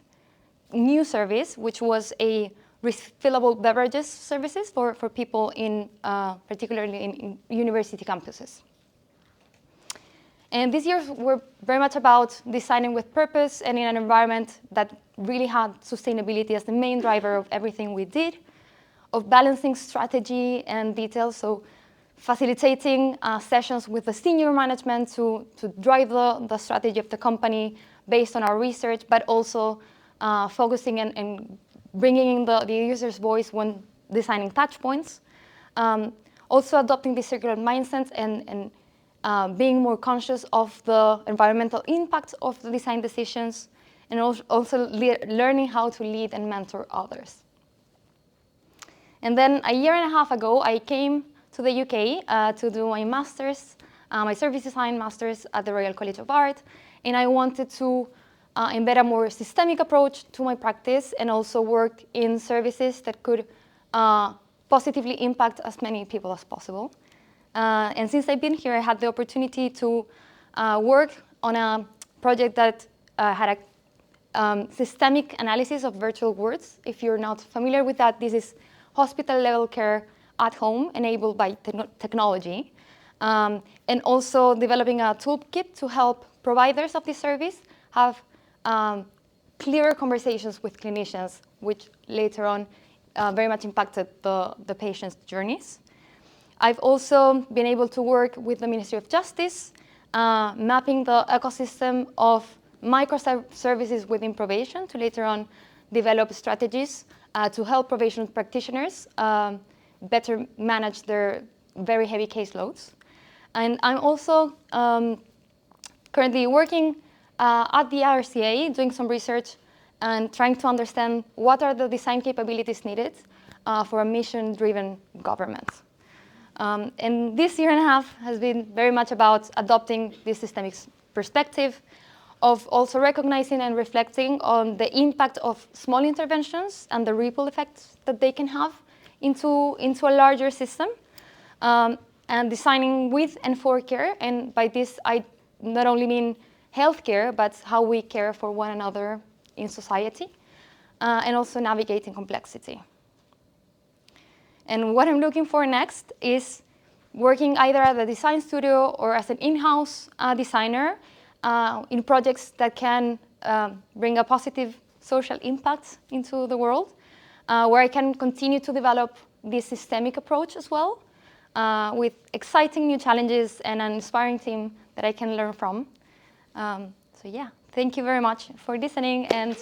new service, which was a refillable beverages services for people in, particularly in university campuses. And these years were very much about designing with purpose and in an environment that really had sustainability as the main driver of everything we did, of balancing strategy and details, so facilitating sessions with the senior management to drive the strategy of the company based on our research, but also focusing and bringing in the user's voice when designing touch points. Also adopting the circular mindset and being more conscious of the environmental impact of the design decisions, and also learning how to lead and mentor others. And then a year and a half ago, I came to the UK to do my master's, my service design master's at the Royal College of Art, and I wanted to embed a more systemic approach to my practice and also work in services that could positively impact as many people as possible. And since I've been here, I had the opportunity to work on a project that had a systemic analysis of virtual wards. If you're not familiar with that, this is hospital-level care at home enabled by technology. And also developing a toolkit to help providers of this service have clearer conversations with clinicians, which later on very much impacted the patients' journeys. I've also been able to work with the Ministry of Justice, mapping the ecosystem of microservices within probation to later on develop strategies to help probation practitioners better manage their very heavy caseloads. And I'm also currently working at the RCA, doing some research and trying to understand what are the design capabilities needed for a mission-driven government. And this year and a half has been very much about adopting this systemic perspective of also recognizing and reflecting on the impact of small interventions and the ripple effects that they can have into a larger system, and designing with and for care. And by this, I not only mean healthcare, but how we care for one another in society, and also navigating complexity. And what I'm looking for next is working either at a design studio or as an in-house designer in projects that can bring a positive social impact into the world, where I can continue to develop this systemic approach as well, with exciting new challenges and an inspiring team that I can learn from. So yeah, thank you very much for listening. And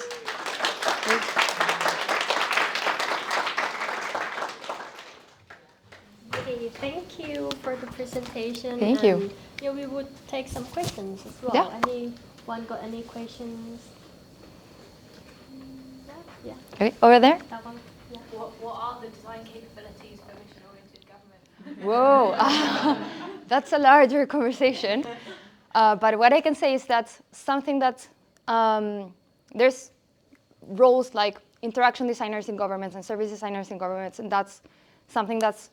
okay, thank you for the presentation. Thank you. Yeah, we would take some questions as well. Yeah. Anyone got any questions? Yeah. Okay, over there. That one. Yeah. What are the design capabilities for mission-oriented government? Whoa, that's a larger conversation. But what I can say is that something that there's roles like interaction designers in governments and service designers in governments, and that's something that's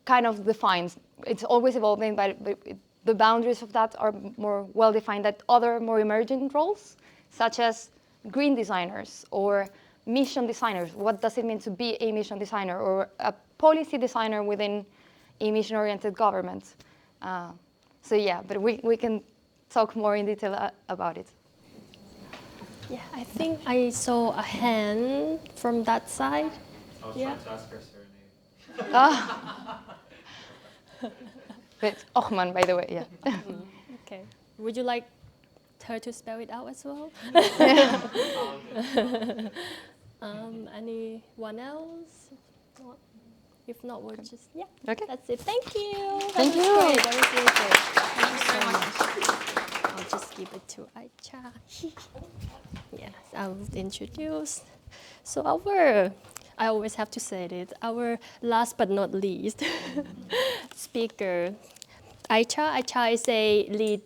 kind of defined. It's always evolving, but the boundaries of that are more well-defined than other more emergent roles, such as green designers or mission designers. What does it mean to be a mission designer, or a policy designer within a mission-oriented government? So yeah, but we can talk more in detail about it. Yeah, I think I saw a hand from that side. I was Yeah. trying to ask her surname. It's Ochman, by the way, yeah. Okay. Would you like her to spell it out as well? Yeah. Anyone else? If not, we'll just, yeah. Okay. That's it. Thank you. Thank That was you. great. That was really great. Thank you so much. I'll just give it to Ayshah. Yes, I'll introduce. So I always have to say it, our last but not least speaker, Ayshah. Ayshah is a lead,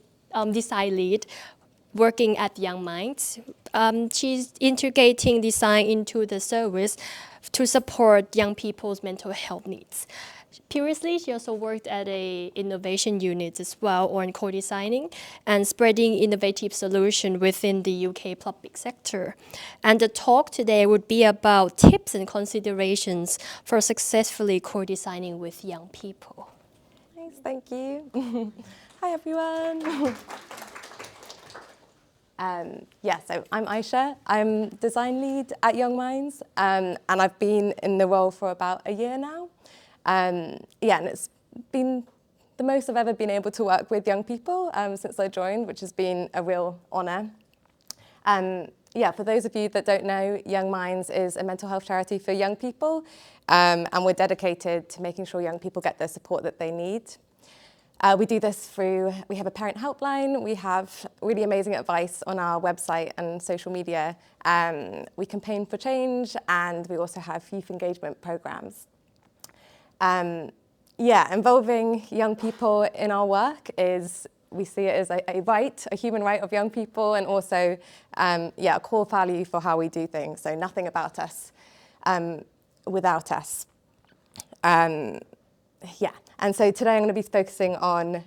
design lead working at Young Minds. She's integrating design into the service to support young people's mental health needs. Previously, she also worked at a innovation unit as well on co-designing and spreading innovative solutions within the UK public sector. And the talk today would be about tips and considerations for successfully co-designing with young people. Nice, thank you. Hi, everyone. So I'm Ayshah. I'm design lead at Young Minds, and I've been in the role for about a year now. And it's been the most I've ever been able to work with young people since I joined, which has been a real honour. For those of you that don't know, Young Minds is a mental health charity for young people, and we're dedicated to making sure young people get the support that they need. We do this through, we have a parent helpline, we have really amazing advice on our website and social media, we campaign for change, and we also have youth engagement programs. Involving young people in our work we see it as a human right of young people, and also a core value for how we do things. So nothing about us without us. And so today I'm going to be focusing on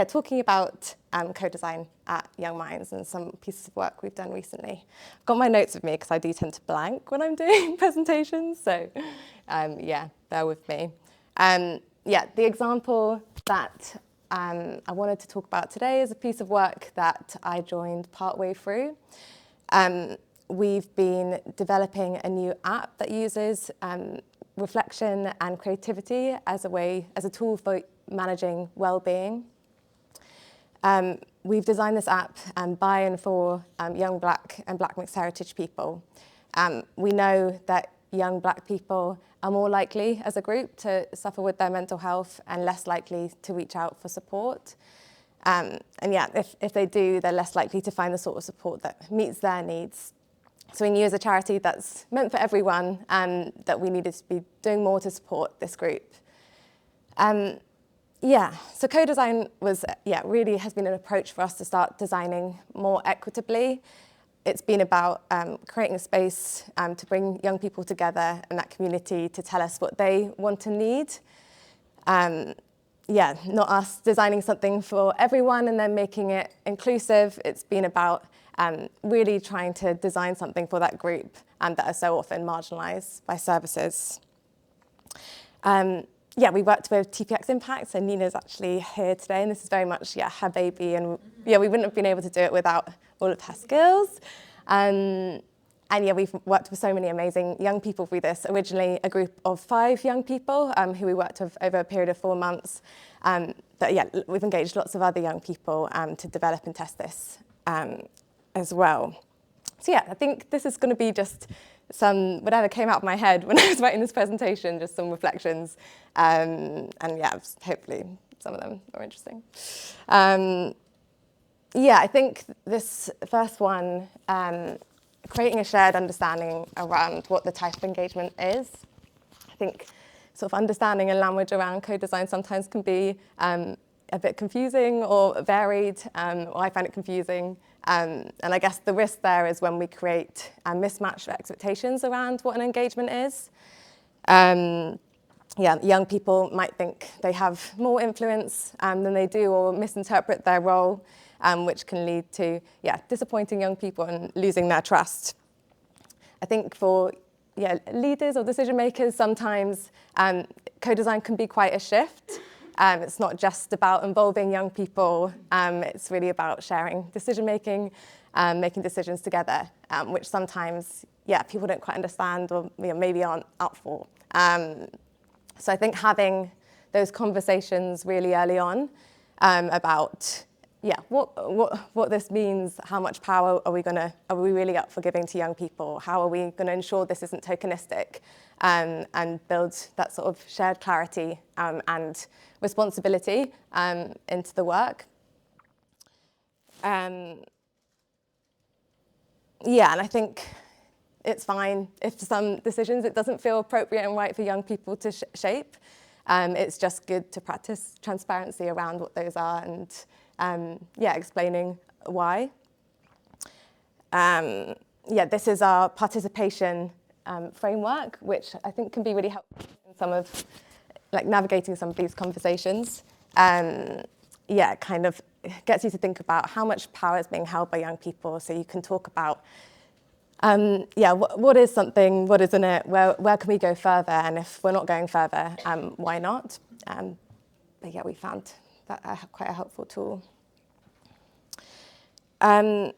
talking about co-design at Young Minds and some pieces of work we've done recently. I've got my notes with me because I do tend to blank when I'm doing presentations, so bear with me. The example that I wanted to talk about today is a piece of work that I joined partway through. We've been developing a new app that uses reflection and creativity as a tool for managing well-being. We've designed this app by and for young Black and Black mixed heritage people. We know that young Black people are more likely as a group to suffer with their mental health and less likely to reach out for support. If they do, they're less likely to find the sort of support that meets their needs. So we knew as a charity that's meant for everyone that we needed to be doing more to support this group. So co-design really has been an approach for us to start designing more equitably. It's been about creating a space to bring young people together in that community to tell us what they want and need. Not us designing something for everyone and then making it inclusive. It's been about really trying to design something for that group that are so often marginalised by services. We worked with TPX Impact, so Nina's actually here today, and this is very much her baby, and we wouldn't have been able to do it without all of her skills. We've worked with so many amazing young people through this. Originally a group of 5 young people who we worked with over a period of 4 months. We've engaged lots of other young people to develop and test this as well. So I think this is going to be just some, whatever came out of my head when I was writing this presentation, just some reflections. Hopefully some of them are interesting. I think this first one, creating a shared understanding around what the type of engagement is. I think sort of understanding and language around co-design sometimes can be a bit confusing or varied, or I find it confusing. And I guess the risk there is when we create mismatched expectations around what an engagement is. Young people might think they have more influence than they do, or misinterpret their role, which can lead to disappointing young people and losing their trust. I think for leaders or decision makers, sometimes co-design can be quite a shift. It's not just about involving young people, it's really about sharing decision making, making decisions together, which sometimes people don't quite understand or maybe aren't up for. So I think having those conversations really early on about what this means, how much power are we really up for giving to young people? How are we going to ensure this isn't tokenistic, and build that sort of shared clarity and responsibility into the work? And I think it's fine if some decisions it doesn't feel appropriate and right for young people to shape. It's just good to practice transparency around what those are and explaining why. This is our participation framework, which I think can be really helpful in some of navigating some of these conversations. It kind of gets you to think about how much power is being held by young people, so you can talk about what is something, what isn't it, where can we go further, and if we're not going further, why not? We found that quite a helpful tool. I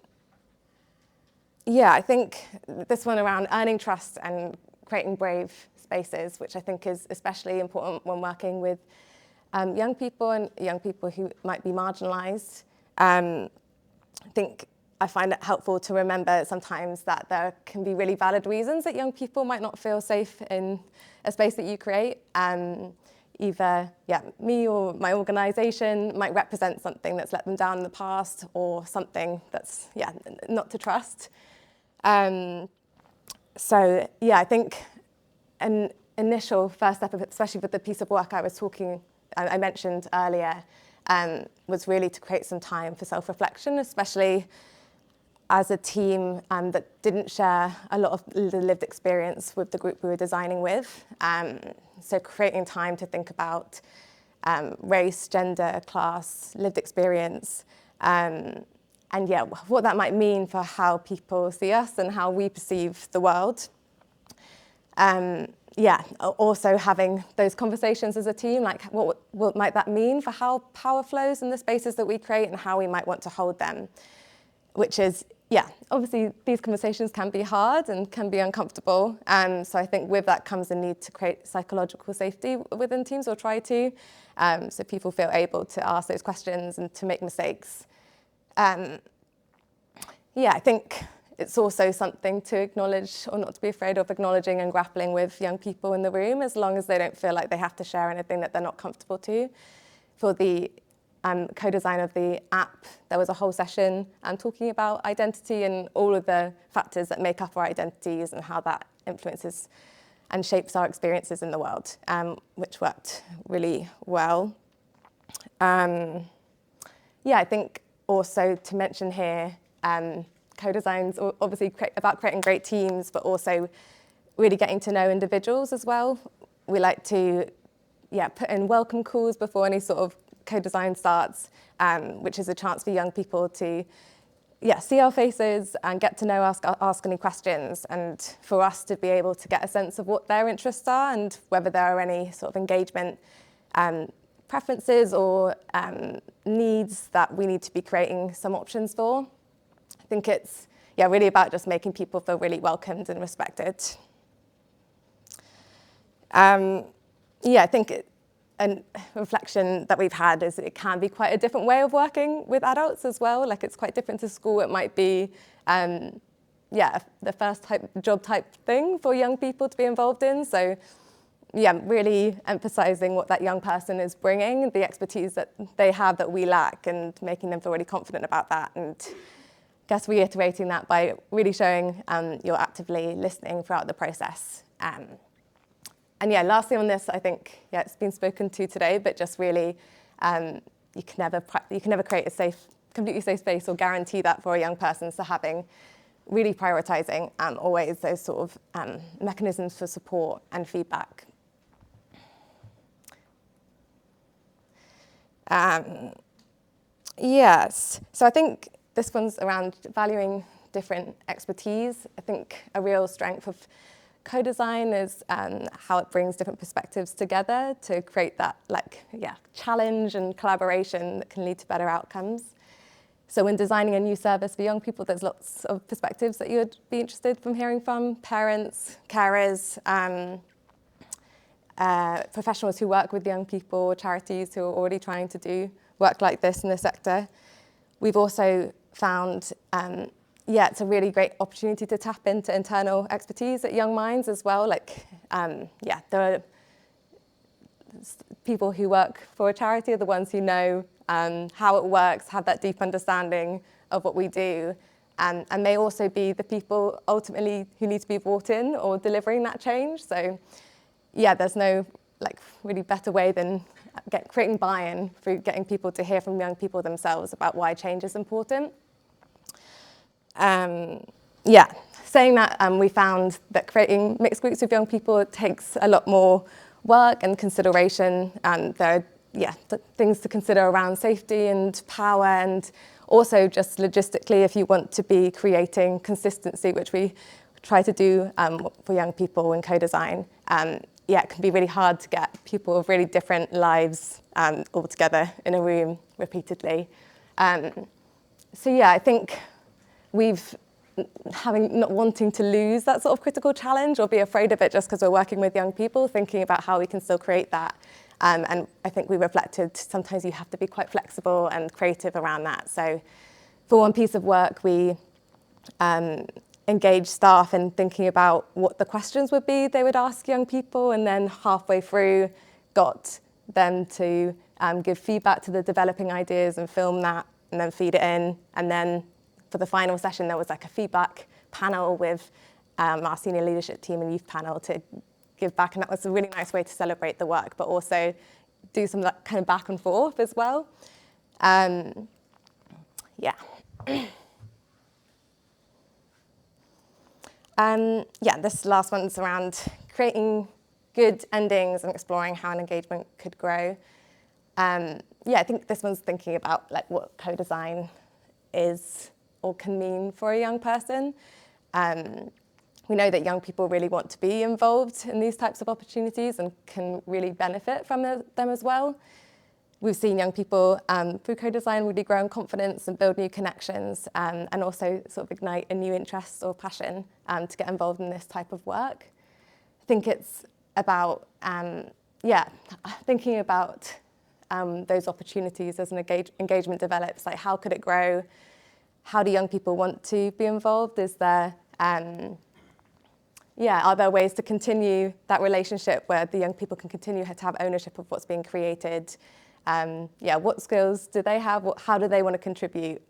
think this one around earning trust and creating brave spaces, which I think is especially important when working with young people and young people who might be marginalised. I find it helpful to remember sometimes that there can be really valid reasons that young people might not feel safe in a space that you create. Either me or my organisation might represent something that's let them down in the past, or something that's not to trust. I think an initial first step, especially with the piece of work I mentioned earlier, was really to create some time for self-reflection, especially as a team that didn't share a lot of the lived experience with the group we were designing with. So creating time to think about race, gender, class, lived experience, and what that might mean for how people see us and how we perceive the world. Also having those conversations as a team, like what might that mean for how power flows in the spaces that we create and how we might want to hold them, which is, obviously these conversations can be hard and can be uncomfortable. So I think with that comes a need to create psychological safety within teams, or try to, so people feel able to ask those questions and to make mistakes. I think it's also something to acknowledge, or not to be afraid of acknowledging and grappling with young people in the room, as long as they don't feel like they have to share anything that they're not comfortable to. For the co-design of the app, there was a whole session talking about identity and all of the factors that make up our identities and how that influences and shapes our experiences in the world, which worked really well. I think also to mention here, co-design's obviously about creating great teams, but also really getting to know individuals as well. We like to put in welcome calls before any sort of co-design starts, which is a chance for young people to see our faces and get to know us, ask any questions, and for us to be able to get a sense of what their interests are and whether there are any sort of engagement preferences or needs that we need to be creating some options for. I think it's really about just making people feel really welcomed and respected. I think a reflection that we've had is it can be quite a different way of working with adults as well. Like, it's quite different to school. It might be, the first job type thing for young people to be involved in. So, really emphasising what that young person is bringing, the expertise that they have that we lack, and making them feel really confident about that. And I guess reiterating that by really showing you're actively listening throughout the process. Lastly on this, I think, it's been spoken to today, but just really, you can never create a completely safe space or guarantee that for a young person. So really prioritising always those sort of mechanisms for support and feedback. Yes, so I think this one's around valuing different expertise. I think a real strength of co-design is how it brings different perspectives together to create that challenge and collaboration that can lead to better outcomes. So when designing a new service for young people, there's lots of perspectives that you would be interested from hearing from: parents, carers, professionals who work with young people, charities who are already trying to do work like this in the sector. We've also found, it's a really great opportunity to tap into internal expertise at Young Minds as well. Like, there are people who work for a charity are the ones who know how it works, have that deep understanding of what we do, and may also be the people ultimately who need to be brought in or delivering that change. So, there's no really better way than creating buy-in through getting people to hear from young people themselves about why change is important. Saying that, we found that creating mixed groups of young people takes a lot more work and consideration, and there are things to consider around safety and power, and also just logistically, if you want to be creating consistency, which we try to do for young people in co-design, it can be really hard to get people of really different lives all together in a room repeatedly. I think we've not wanting to lose that sort of critical challenge or be afraid of it just because we're working with young people, thinking about how we can still create that. And I think we reflected sometimes you have to be quite flexible and creative around that. So for one piece of work, we engaged staff in thinking about what the questions would be they would ask young people, and then halfway through got them to give feedback to the developing ideas and film that and then feed it in. And then for the final session, there was like a feedback panel with our senior leadership team and youth panel to give back, and that was a really nice way to celebrate the work, but also do some kind of back and forth as well. This last one's around creating good endings and exploring how an engagement could grow. I think this one's thinking about what co-design is or can mean for a young person. We know that young people really want to be involved in these types of opportunities and can really benefit from them as well. We've seen young people through co-design really grow in confidence and build new connections, and also sort of ignite a new interest or passion to get involved in this type of work. I think it's about, thinking about those opportunities as an engagement develops, like how could it grow? How do young people want to be involved? Is there, are there ways to continue that relationship where the young people can continue to have ownership of what's being created? What skills do they have? How do they want to contribute?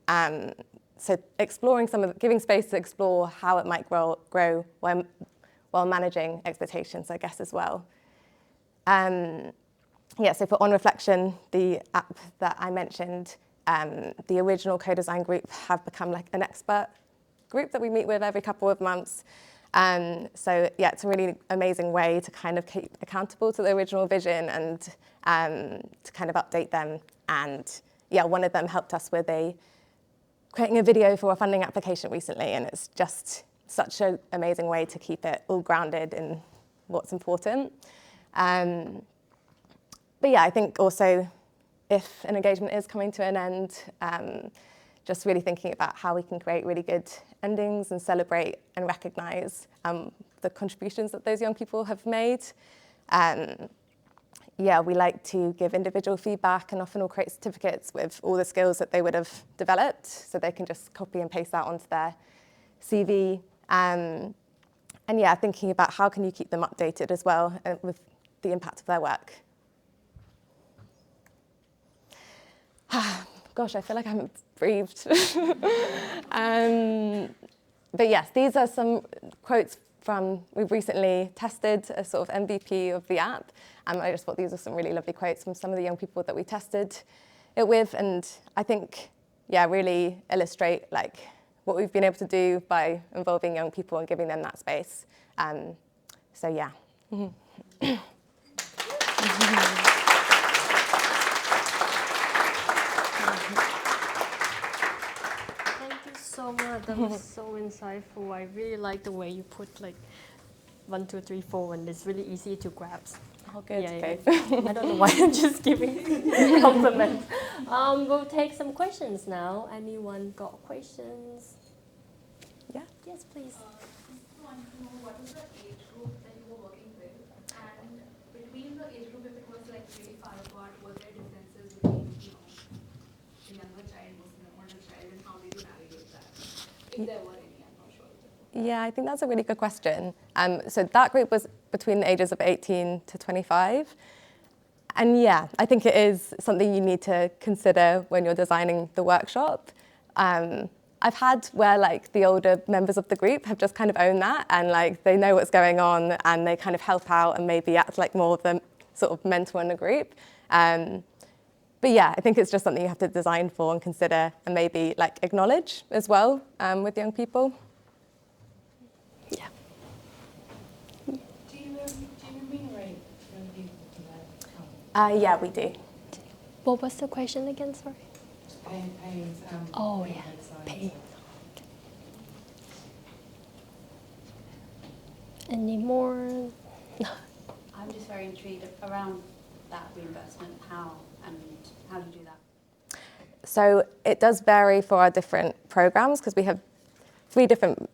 So exploring giving space to explore how it might grow while managing expectations, I guess, as well. So for On Reflection, the app that I mentioned, the original co-design group have become like an expert group that we meet with every couple of months. It's a really amazing way to kind of keep accountable to the original vision and to kind of update them. And one of them helped us with creating a video for a funding application recently, and it's just such an amazing way to keep it all grounded in what's important. I think also if an engagement is coming to an end, just really thinking about how we can create really good endings and celebrate and recognise the contributions that those young people have made. We like to give individual feedback and often we'll create certificates with all the skills that they would have developed, so they can just copy and paste that onto their CV. Thinking about how can you keep them updated as well with the impact of their work. Gosh, I feel like I haven't breathed. But yes, these are some quotes we've recently tested a sort of MVP of the app. I just thought these are some really lovely quotes from some of the young people that we tested it with. And I think, really illustrate what we've been able to do by involving young people and giving them that space. So much. That was so insightful. I really like the way you put 1, 2, 3, 4, and it's really easy to grasp. Oh, good. I don't know why I'm just giving compliments. We'll take some questions now. Anyone got questions? Yeah. Yes, please. What was the age group that you were working with? And between the age group, if it was really far apart, were there differences between the younger child versus the older child? Yeah, I think that's a really good question. So that group was between the ages of 18 to 25. And yeah, I think it is something you need to consider when you're designing the workshop. I've had where like the older members of the group have just kind of owned that and like they know what's going on and they kind of help out and maybe act like more of the sort of mentor in the group. But yeah, I think it's just something you have to design for and consider and maybe like acknowledge as well with young people. Yeah. Do you remunerate young people for their Yeah, we do. What was the question again, sorry? paying Oh yeah, paying. Any more? I'm just very intrigued around that reimbursement. How do you do that? So it does vary for our different programs because we have 3 different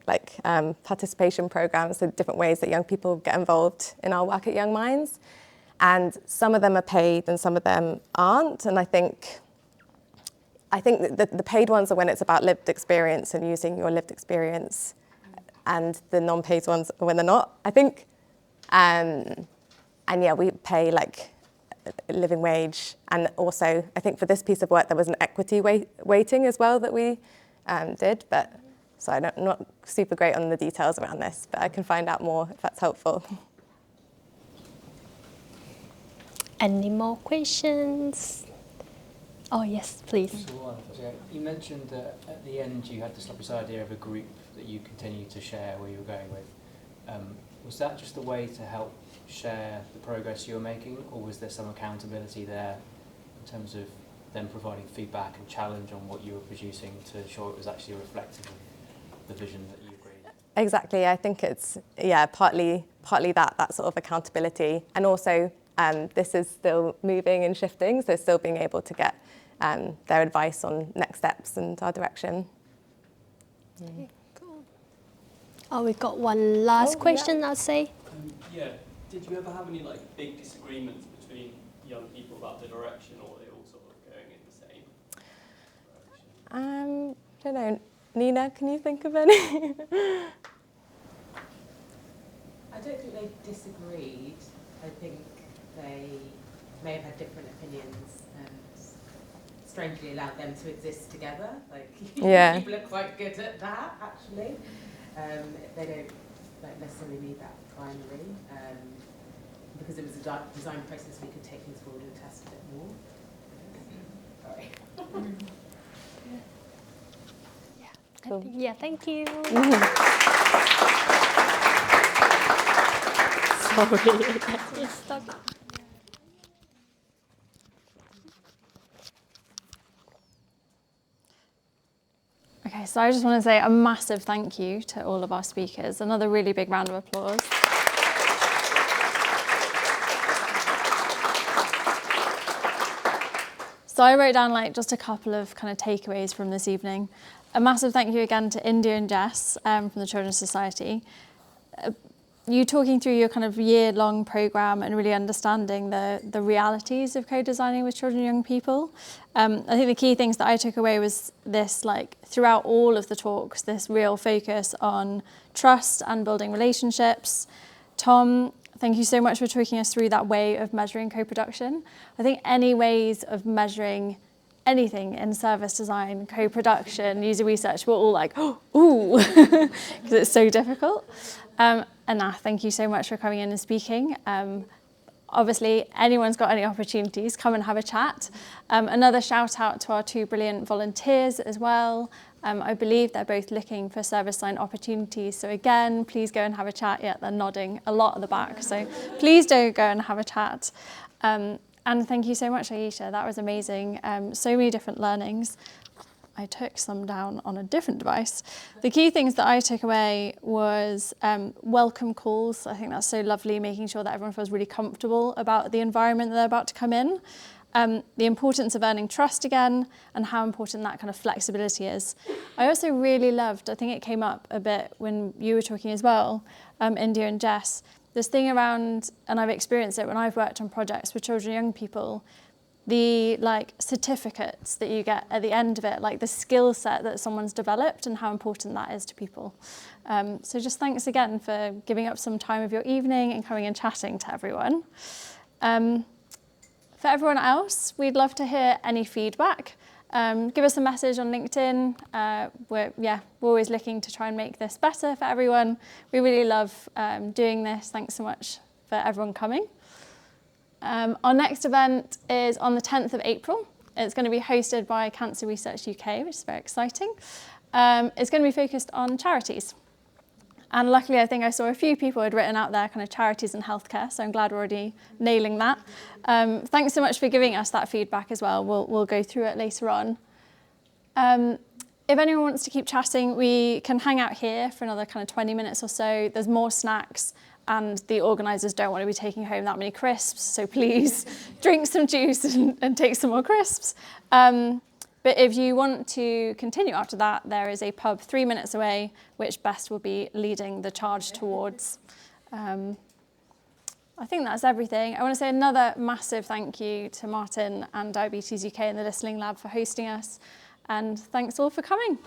participation programs, so different ways that young people get involved in our work at Young Minds. And some of them are paid and some of them aren't. And I think the paid ones are when it's about lived experience and using your lived experience, and the non-paid ones are when they're not, I think. And yeah, we pay like a living wage. And also, I think for this piece of work, there was an equity weighting as well that we did. But so I'm not super great on the details around this, but I can find out more if that's helpful. Any more questions? Oh yes, please. You mentioned that at the end you had this lovely idea of a group that you continue to share where you were going with. Was that just a way to help share the progress you were making, or was there some accountability there in terms of them providing feedback and challenge on what you were producing to ensure it was actually reflective of the vision that you agreed? Exactly. I think it's partly that sort of accountability, and also this is still moving and shifting, so still being able to get their advice on next steps and our direction. Okay, cool. Oh, we got one last question, I'll say. Yeah. Did you ever have any like big disagreements between young people about the direction, or were they all sort of going in the same direction? I don't know. Nina, can you think of any? I don't think they disagreed. I think they may have had different opinions and strangely allowed them to exist together. Like, yeah. People are quite good at that, actually. They don't necessarily need that primary. Because it was a design process, we could take things forward and test a bit more. Sorry. Cool. Yeah, thank you. Sorry. It's stuck. Okay, so I just want to say a massive thank you to all of our speakers. Another really big round of applause. So I wrote down just a couple of kind of takeaways from this evening. A massive thank you again to India and Jess from the Children's Society. You talking through your kind of year-long programme and really understanding the realities of co-designing with children and young people. I think the key things that I took away was this, throughout all of the talks, this real focus on trust and building relationships. Tom, thank you so much for talking us through that way of measuring co-production. I think any ways of measuring anything in service design, co-production, user research, we're all like, ooh, because it's so difficult. Anath, thank you so much for coming in and speaking. Obviously, anyone's got any opportunities, come and have a chat. Another shout out to our 2 brilliant volunteers as well. I believe they're both looking for service design opportunities. So again, please go and have a chat. Yeah, they're nodding a lot at the back. So please do go and have a chat. And thank you so much, Ayshah. That was amazing. So many different learnings. I took some down on a different device. The key things that I took away was welcome calls. I think that's so lovely, making sure that everyone feels really comfortable about the environment that they're about to come in. The importance of earning trust again, and how important that kind of flexibility is. I also really loved, I think it came up a bit when you were talking as well, India and Jess, this thing around, and I've experienced it when I've worked on projects with children and young people, the like certificates that you get at the end of it, like the skill set that someone's developed and how important that is to people. So just thanks again for giving up some time of your evening and coming and chatting to everyone. For everyone else, we'd love to hear any feedback. Give us a message on LinkedIn. We're always looking to try and make this better for everyone. We really love doing this. Thanks so much for everyone coming. Our next event is on the 10th of April. It's going to be hosted by Cancer Research UK, which is very exciting. It's going to be focused on charities. And luckily, I think I saw a few people had written out there kind of charities and healthcare, so I'm glad we're already nailing that. Thanks so much for giving us that feedback as well. We'll go through it later on. If anyone wants to keep chatting, we can hang out here for another kind of 20 minutes or so. There's more snacks, and the organisers don't want to be taking home that many crisps, so please drink some juice and take some more crisps. But if you want to continue after that, there is a pub 3 minutes away, which Best will be leading the charge towards. I think that's everything. I want to say another massive thank you to Martin and Diabetes UK and the Listening Lab for hosting us. And thanks all for coming.